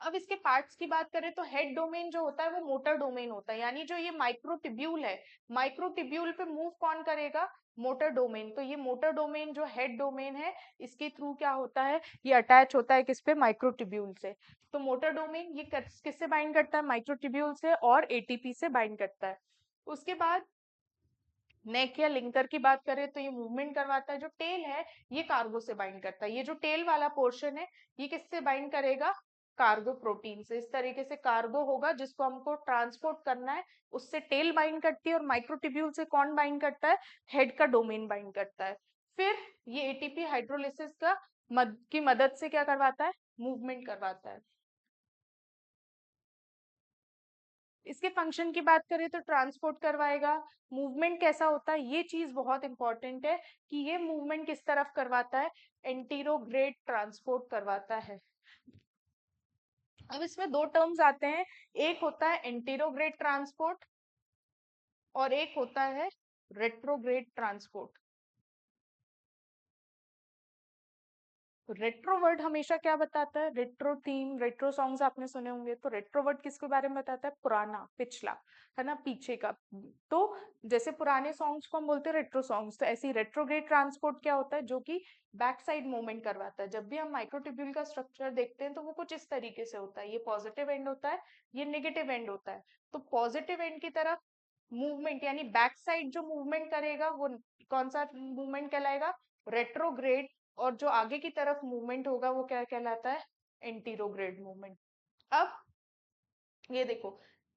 अब इसके पार्ट्स की बात करें तो हेड डोमेन जो होता है वो मोटर डोमेन होता है, यानी जो ये माइक्रोट्यूब्यूल है, माइक्रोट्यूब्यूल पे मूव कौन करेगा, मोटर डोमेन। तो ये मोटर डोमेन जो हेड डोमेन है, इसके थ्रू क्या होता है, ये अटैच होता है किस पे, माइक्रोट्यूब्यूल से। तो मोटर डोमेन ये किससे बाइंड करता है, माइक्रोट्यूब्यूल से और एटीपी से बाइंड करता है। उसके बाद नेक या लिंकर की बात करें तो ये मूवमेंट करवाता है। जो टेल है ये कार्गो से बाइंड करता है, ये जो टेल वाला पोर्शन है ये किससे बाइंड करेगा, कार्गो प्रोटीन से। इस तरीके से कार्गो होगा जिसको हमको ट्रांसपोर्ट करना है, उससे टेल बाइंड करती है। और माइक्रोट्यूब्यूल से कौन बाइंड करता है, हेड का डोमेन बाइंड करता है। फिर ये एटीपी हाइड्रोलिसिस की मदद से क्या करवाता है, मूवमेंट करवाता है। इसके फंक्शन की बात करें तो ट्रांसपोर्ट करवाएगा। मूवमेंट कैसा होता है, ये चीज बहुत इंपॉर्टेंट है कि ये मूवमेंट किस तरफ करवाता है, एंटीरोग्रेड ट्रांसपोर्ट करवाता है। अब इसमें दो टर्म्स आते हैं, एक होता है एंटीरोग्रेड ट्रांसपोर्ट और एक होता है रेट्रोग्रेड ट्रांसपोर्ट। रेट्रोवर्ड हमेशा क्या बताता है, रेट्रो थीम, रेट्रो सॉन्ग्स आपने सुने होंगे। तो रेट्रोवर्ड किसके बारे में बताता है, पुराना, पिछला, है ना, पीछे का। तो जैसे पुराने सॉन्ग्स को हम बोलते हैं रेट्रो सॉन्ग्स, तो ऐसे ही रेट्रोग्रेड ट्रांसपोर्ट क्या होता है, जो कि बैक साइड मूवमेंट करवाता है। जब भी हम माइक्रोट्यूब्यूल का स्ट्रक्चर देखते हैं तो वो कुछ इस तरीके से होता है, ये पॉजिटिव एंड होता है, ये नेगेटिव एंड होता है। तो पॉजिटिव एंड की तरफ मूवमेंट यानी बैक साइड जो मूवमेंट करेगा वो कौन सा मूवमेंट कहलाएगा, रेट्रोग्रेड। और जो आगे की तरफ मूवमेंट होगा वो क्या कहलाता है, एंटीरोग्रेड मूवमेंट। अब ये देखो,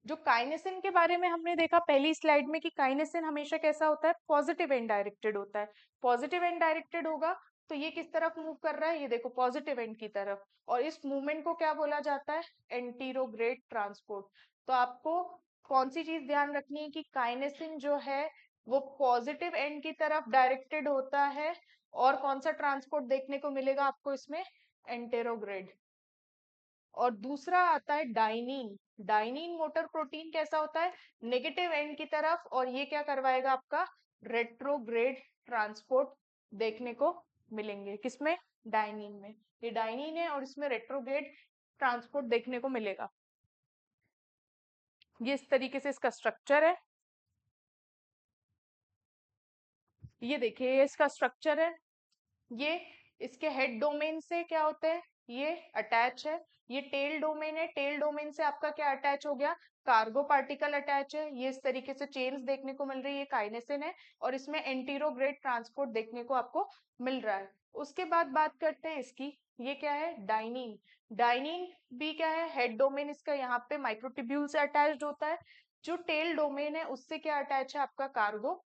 जो काइनेसिन के बारे में हमने देखा पहली स्लाइड में कि काइनेसिन हमेशा कैसा होता है, पॉजिटिव एंड डायरेक्टेड होता है। पॉजिटिव एंड डायरेक्टेड होगा तो ये किस तरफ मूव कर रहा है, ये देखो पॉजिटिव एंड की तरफ। और इस मूवमेंट को क्या बोला जाता है, एंटीरोग्रेड ट्रांसपोर्ट। तो आपको कौन सी चीज ध्यान रखनी है कि काइनेसिन जो है वो पॉजिटिव एंड की तरफ डायरेक्टेड होता है। और कौन सा ट्रांसपोर्ट देखने को मिलेगा आपको इसमें, एंटेरोग्रेड। और दूसरा आता है डाइनिन। डाइनिन मोटर प्रोटीन कैसा होता है, नेगेटिव एंड की तरफ, और ये क्या करवाएगा आपका, रेट्रोग्रेड ट्रांसपोर्ट देखने को मिलेंगे किसमें, डाइनिन में। ये डाइनिन है और इसमें रेट्रोग्रेड ट्रांसपोर्ट देखने को मिलेगा। ये इस तरीके से इसका स्ट्रक्चर है। ये देखिए ये इसका स्ट्रक्चर है। ये इसके हेड डोमेन से क्या होते हैं, ये अटैच है, ये टेल डोमेन है, टेल डोमेन से आपका क्या अटैच हो गया, कार्गो पार्टिकल अटैच है। ये इस तरीके से चेन्स देखने को मिल रही है, काइनेसिन है, और इसमें एंटीरोग्रेड ट्रांसपोर्ट देखने को आपको मिल रहा है। उसके बाद बात करते हैं इसकी, ये क्या है, डाइनिन। डाइनिन भी क्या है, हेड डोमेन इसका यहाँ पे माइक्रोट्यूब्यूल से अटैच्ड होता है। जो टेल डोमेन है उससे क्या अटैच है, आपका कार्गो,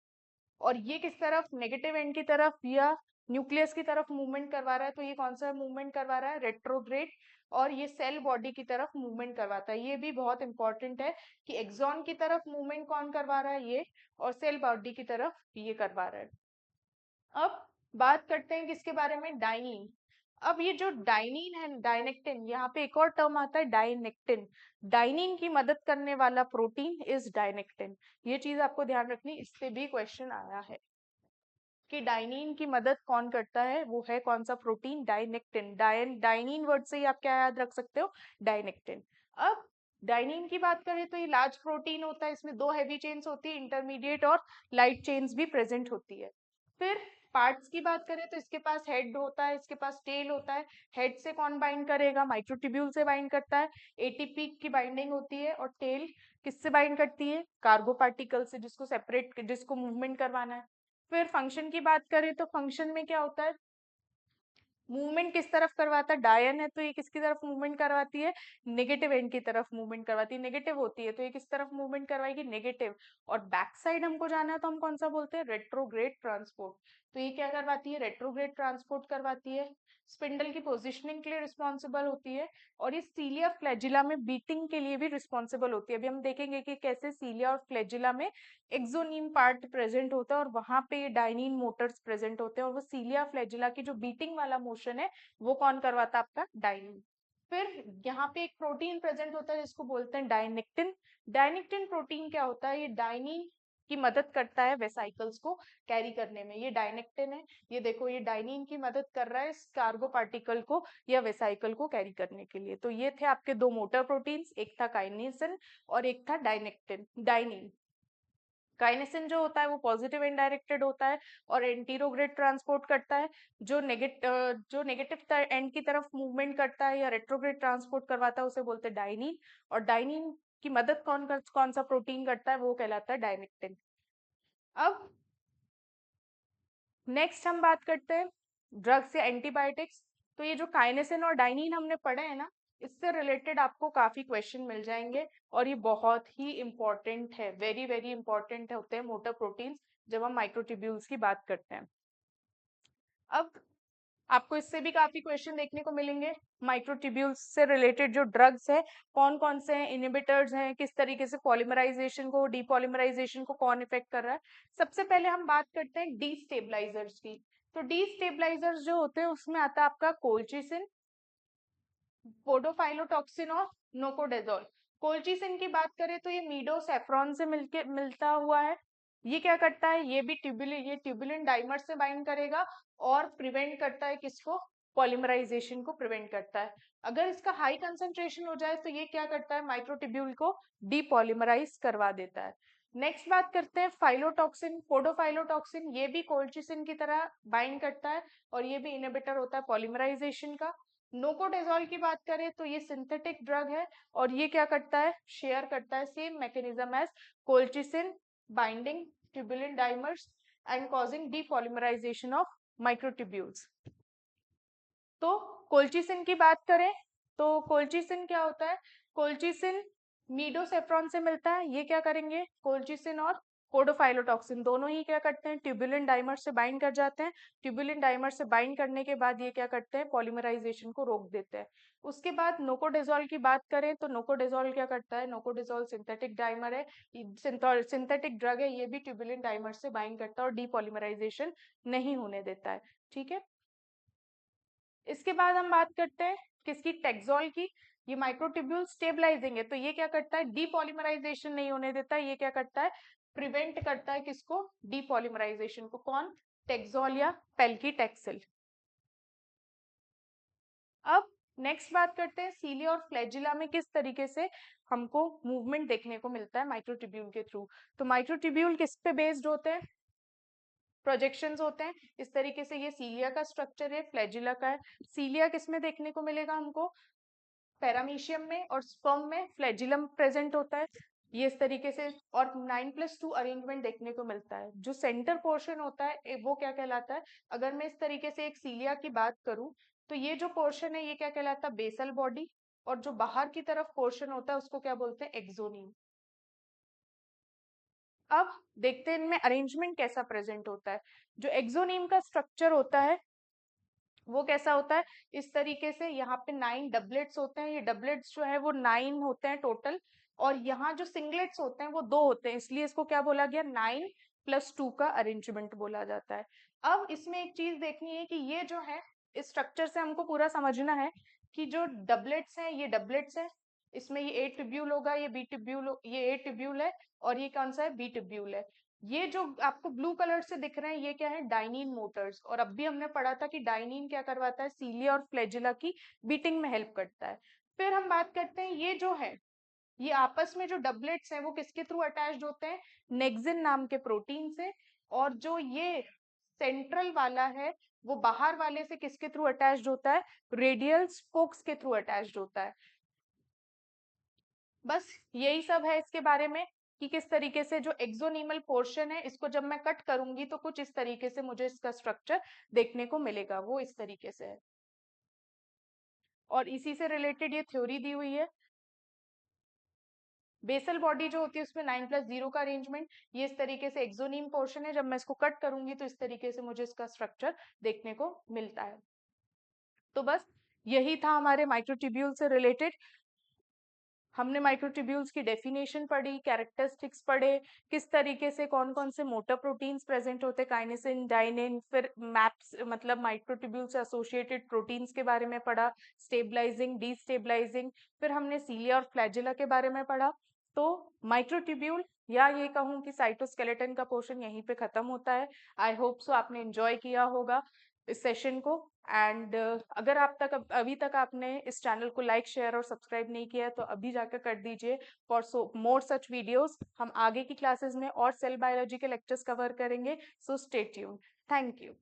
और ये किस तरफ, नेगेटिव एंड की तरफ या न्यूक्लियस की तरफ मूवमेंट करवा रहा है, तो ये कौन सा मूवमेंट करवा रहा है, रेट्रोग्रेड, और ये सेल बॉडी की तरफ मूवमेंट करवाता है। ये भी बहुत इंपॉर्टेंट है कि एक्सॉन की तरफ मूवमेंट कौन करवा रहा है, ये, और सेल बॉडी की तरफ ये करवा रहा है। अब बात करते हैं किसके बारे में, डाइनिन। अब ये जो डाइनिन है, डाइनेक्टिन, यहाँ पे एक और टर्म आता है डाइनेक्टिन। डाइनिन की मदद करने वाला प्रोटीन इज डाइनेक्टिन। ये चीज आपको ध्यान रखनी, इससे भी क्वेश्चन आया है कि डाइनिन की मदद कौन करता है, वो है कौन सा प्रोटीन, डाइनेक्टिन। डाइनिन वर्ड से ही आप क्या याद रख सकते हो, डाइनेक्टिन। अब डाइनिन की बात करें तो ये लार्ज प्रोटीन होता है, इसमें 2 हेवी चेन्स होती है, इंटरमीडिएट और लाइट चेन्स भी प्रेजेंट होती है। फिर पार्ट्स की बात करें तो इसके पास हेड होता है, इसके पास टेल होता है। हेड से कौन बाइंड करेगा, माइक्रोट्यूब्यूल से बाइंड करता है, एटीपी की बाइंडिंग होती है, और टेल किससे बाइंड करती है, कार्गो पार्टिकल से, जिसको सेपरेट, जिसको मूवमेंट करवाना है। फिर फंक्शन की बात करें तो फंक्शन में क्या होता है, मूवमेंट किस तरफ करवाता है, डायन है तो ये किसकी तरफ मूवमेंट करवाती है, नेगेटिव एंड की तरफ मूवमेंट करवाती है। नेगेटिव होती है तो ये किस तरफ मूवमेंट करवाएगी, नेगेटिव। और बैक साइड हमको जाना है तो हम कौन सा बोलते हैं, रेट्रोग्रेड ट्रांसपोर्ट। तो ये क्या करवाती है, रेट्रोग्रेड ट्रांसपोर्ट करवाती है। स्पिंडल की पोजिशनिंग के लिए रिस्पॉन्सिबल होती है, और ये सीलिया फ्लैजिला में बीटिंग के लिए भी रिस्पॉन्सिबल होती है। अभी हम देखेंगे कि कैसे सीलिया और फ्लैजिला में एक्सोनीम पार्ट प्रेजेंट होता है, और वहां पे ये डाइनिन मोटर्स प्रेजेंट होते हैं, और वो सीलिया फ्लैजिला की जो बीटिंग वाला मोशन है वो कौन करवाता है, आपका डाइनिन। फिर यहाँ पे एक प्रोटीन प्रेजेंट होता है जिसको बोलते हैं डाइनेक्टिन। डाइनेक्टिन प्रोटीन क्या होता है, ये डाइनिन की मदद करता है वेसाइकल्स को कैरी करने में। ये डाइनेक्टिन है, ये देखो, ये डाइनिन की मदद कर रहा है इस कार्गो पार्टिकल को या वेसाइकल को कैरी करने के लिए। तो ये थे आपके 2 मोटर प्रोटीन्स, एक था काइनेसिन और एक था डाइनेक्टिन, डाइनिन। काइनेसिन जो होता है वो पॉजिटिव इनडायरेक्टेड होता है और एंटीरोग्रेड ट्रांसपोर्ट करता है। जो नेगेटिव एंड की तरफ मूवमेंट करता है या रेट्रोग्रेड ट्रांसपोर्ट करवाता है उसे बोलते हैं डाइनिन। और डाइनिन की मदद कौन सा प्रोटीन करता है, वो कहलाता है डाइनेक्टिन। अब नेक्स्ट हम बात करते हैं ड्रग्स या एंटीबायोटिक्स। तो ये जो काइनेसिन और डाइनिन हमने पढ़े हैं ना, इससे रिलेटेड आपको काफी क्वेश्चन मिल जाएंगे, और ये बहुत ही इंपॉर्टेंट है, वेरी वेरी इंपॉर्टेंट होते हैं मोटर प्रोटीन्स जब हम माइक्रोट्यूब्यूल्स की बात करते हैं। अब आपको इससे भी काफी क्वेश्चन देखने को मिलेंगे। माइक्रोट्यूब्यूल्स से रिलेटेड जो ड्रग्स है कौन कौन से हैं, इनिबिटर्स हैं, किस तरीके से पॉलीमराइजेशन को, डीपॉलीमराइजेशन को कौन इफेक्ट कर रहा है। सबसे पहले हम बात करते हैं डीस्टेबलाइजर्स की। तो डीस्टेबलाइजर्स जो होते हैं उसमें आता है आपका कोल्चिसिन, पोडोफाइलोटॉक्सिन और नोकोडेजोल। कोल्चिसिन की बात करें तो ये मीडो सेफ्रॉन से मिलता हुआ है। ये क्या करता है, ये भी ट्यूबुलिन डाइमर से बाइंड करेगा और प्रिवेंट करता है किसको, पॉलीमराइजेशन को प्रिवेंट करता है। अगर इसका हाई कंसंट्रेशन हो जाए तो ये क्या करता है, माइक्रोट्यूब्यूल को डीपॉलीमराइज करवा देता है। नेक्स्ट बात करते हैं फाइलोटॉक्सिन, पोडोफाइलोटॉक्सिन। ये भी कोल्चिसिन की तरह बाइंड करता है और ये भी इनहिबिटर होता है पॉलीमराइजेशन का। नोकोडेजोल की बात करें तो ये सिंथेटिक ड्रग है और ये क्या करता है, शेयर करता है same mechanism as colchicine, binding tubulin dimers and causing depolymerization of microtubules. तो कोल्चिसिन की बात करें तो कोल्चिसिन क्या होता है, कोल्चिसिन मीडोसेफ्रॉन से मिलता है। ये क्या करेंगे, कोल्चिसिन और पोडोफाइलोटॉक्सिन दोनों ही क्या करते हैं, ट्यूबुलिन डाइमर से बाइंड कर जाते हैं। ट्यूबुलिन डाइमर से बाइंड करने के बाद ये क्या करते हैं, पॉलीमराइजेशन को रोक देते हैं। उसके बाद नोकोडेजोल की बात करें तो नोकोडेजोल क्या करता है, नोकोडेजोल सिंथेटिक डाइमर है, सिंथेटिक ड्रग है, ये भी ट्यूबुलिन डाइमर से बाइंड करता है और डीपॉलीमराइजेशन नहीं होने देता है। ठीक है, इसके बाद हम बात करते हैं किसकी, टेक्सोल की। ये माइक्रोट्यूब्यूल स्टेबलाइजिंग है, तो ये क्या करता है, डीपॉलीमराइजेशन नहीं होने देता है। ये क्या करता है, प्रिवेंट करता है किसको, डीपॉलीमराइजेशन को। कौन, टेक्सोल या पेल्कीटेक्सिल। अब नेक्स्ट बात करते हैं सीलिया और फ्लैजिला में किस तरीके से हमको मूवमेंट देखने को मिलता है माइक्रोट्यूब्यूल के थ्रू। तो माइक्रोट्यूब्यूल किस पे बेस्ड होते हैं, प्रोजेक्शंस होते हैं। इस तरीके से ये सीलिया का स्ट्रक्चर है, फ्लैजिला का है। सीलिया किसमें देखने को मिलेगा हमको? पैरामीशियम में, और स्पर्म में फ्लैजिलम प्रेजेंट होता है। ये इस तरीके से, और 9+2 अरेंजमेंट देखने को मिलता है। जो सेंटर पोर्शन होता है वो क्या कहलाता है? अगर मैं इस तरीके से एक सीलिया की बात करूं तो ये जो पोर्शन है ये क्या कहलाता है? Basal body. और जो बाहर की तरफ पोर्शन होता है उसको क्या बोलते हैं? एक्सोनियम। अब देखते हैं इनमें अरेंजमेंट कैसा प्रेजेंट होता है। जो एक्सोनियम का स्ट्रक्चर होता है वो कैसा होता है? इस तरीके से यहाँ पे 9 डबलेट्स होते हैं। ये डबलेट्स जो है वो 9 होते हैं टोटल, और यहाँ जो सिंगलेट्स होते हैं वो 2 होते हैं, इसलिए इसको क्या बोला गया? 9+2 का अरेंजमेंट बोला जाता है। अब इसमें एक चीज देखनी है कि ये जो है, इस स्ट्रक्चर से हमको पूरा समझना है कि जो डबलेट्स हैं ये डबलेट्स हैं, इसमें ये ए ट्यूब्यूल होगा, ये बी ट्यूब्यूल, ये ए ट्यूब्यूल है, और ये कौन सा है? बी ट्यूब्यूल है। ये जो आपको ब्लू कलर से दिख रहे हैं ये क्या है? Dynein Motors. और अब भी हमने पढ़ा था कि डाइनिन क्या करवाता है? सीलिया और फ्लैजिला की बीटिंग में हेल्प करता है। फिर हम बात करते हैं ये जो है, ये आपस में जो डबलेट्स हैं वो किसके थ्रू अटैच्ड होते हैं? नेक्सिन नाम के प्रोटीन से। और जो ये सेंट्रल वाला है वो बाहर वाले से किसके थ्रू अटैच्ड होता है? रेडियल स्पोक्स के थ्रू अटैच्ड होता है। बस यही सब है इसके बारे में, कि किस तरीके से जो एक्सोनीमल पोर्शन है इसको जब मैं कट करूंगी तो कुछ इस तरीके से मुझे इसका स्ट्रक्चर देखने को मिलेगा, वो इस तरीके से है। और इसी से रिलेटेड ये थ्योरी दी हुई है। बेसल बॉडी जो होती है उसमें 9+0 का अरेंजमेंट, ये इस तरीके से एक्सोनीम पोर्शन है, जब मैं इसको कट करूंगी तो इस तरीके से मुझे इसका स्ट्रक्चर देखने को मिलता है। तो बस यही था हमारे माइक्रोट्यूब्यूल से रिलेटेड। हमने माइक्रोट्यूब्यूल्स की डेफिनेशन पढ़ी, कैरेक्टरिस्टिक्स पढ़े, किस तरीके से कौन कौन से मोटर प्रोटीन्स प्रेजेंट होते हैं, काइनेसिन, डाइनिन, फिर मैप्स मतलब माइक्रोट्यूब्यूल से एसोसिएटेड प्रोटीन्स के बारे में पढ़ा, स्टेबलाइजिंग, डीस्टेबलाइजिंग, फिर हमने सीलिया और फ्लैजिला के बारे में पढ़ा। तो माइक्रोट्यूब्यूल, या ये कहूँ कि साइटोस्केलेटन का पोर्शन यहीं पे खत्म होता है। आई होप सो आपने एंजॉय किया होगा इस सेशन को। एंड अगर आप तक अभी तक आपने इस चैनल को लाइक, शेयर और सब्सक्राइब नहीं किया है तो अभी जाकर कर दीजिए, फॉर मोर सच वीडियोस। हम आगे की क्लासेस में और सेल बायोलॉजी के लेक्चर्स कवर करेंगे, so stay tuned. Thank you.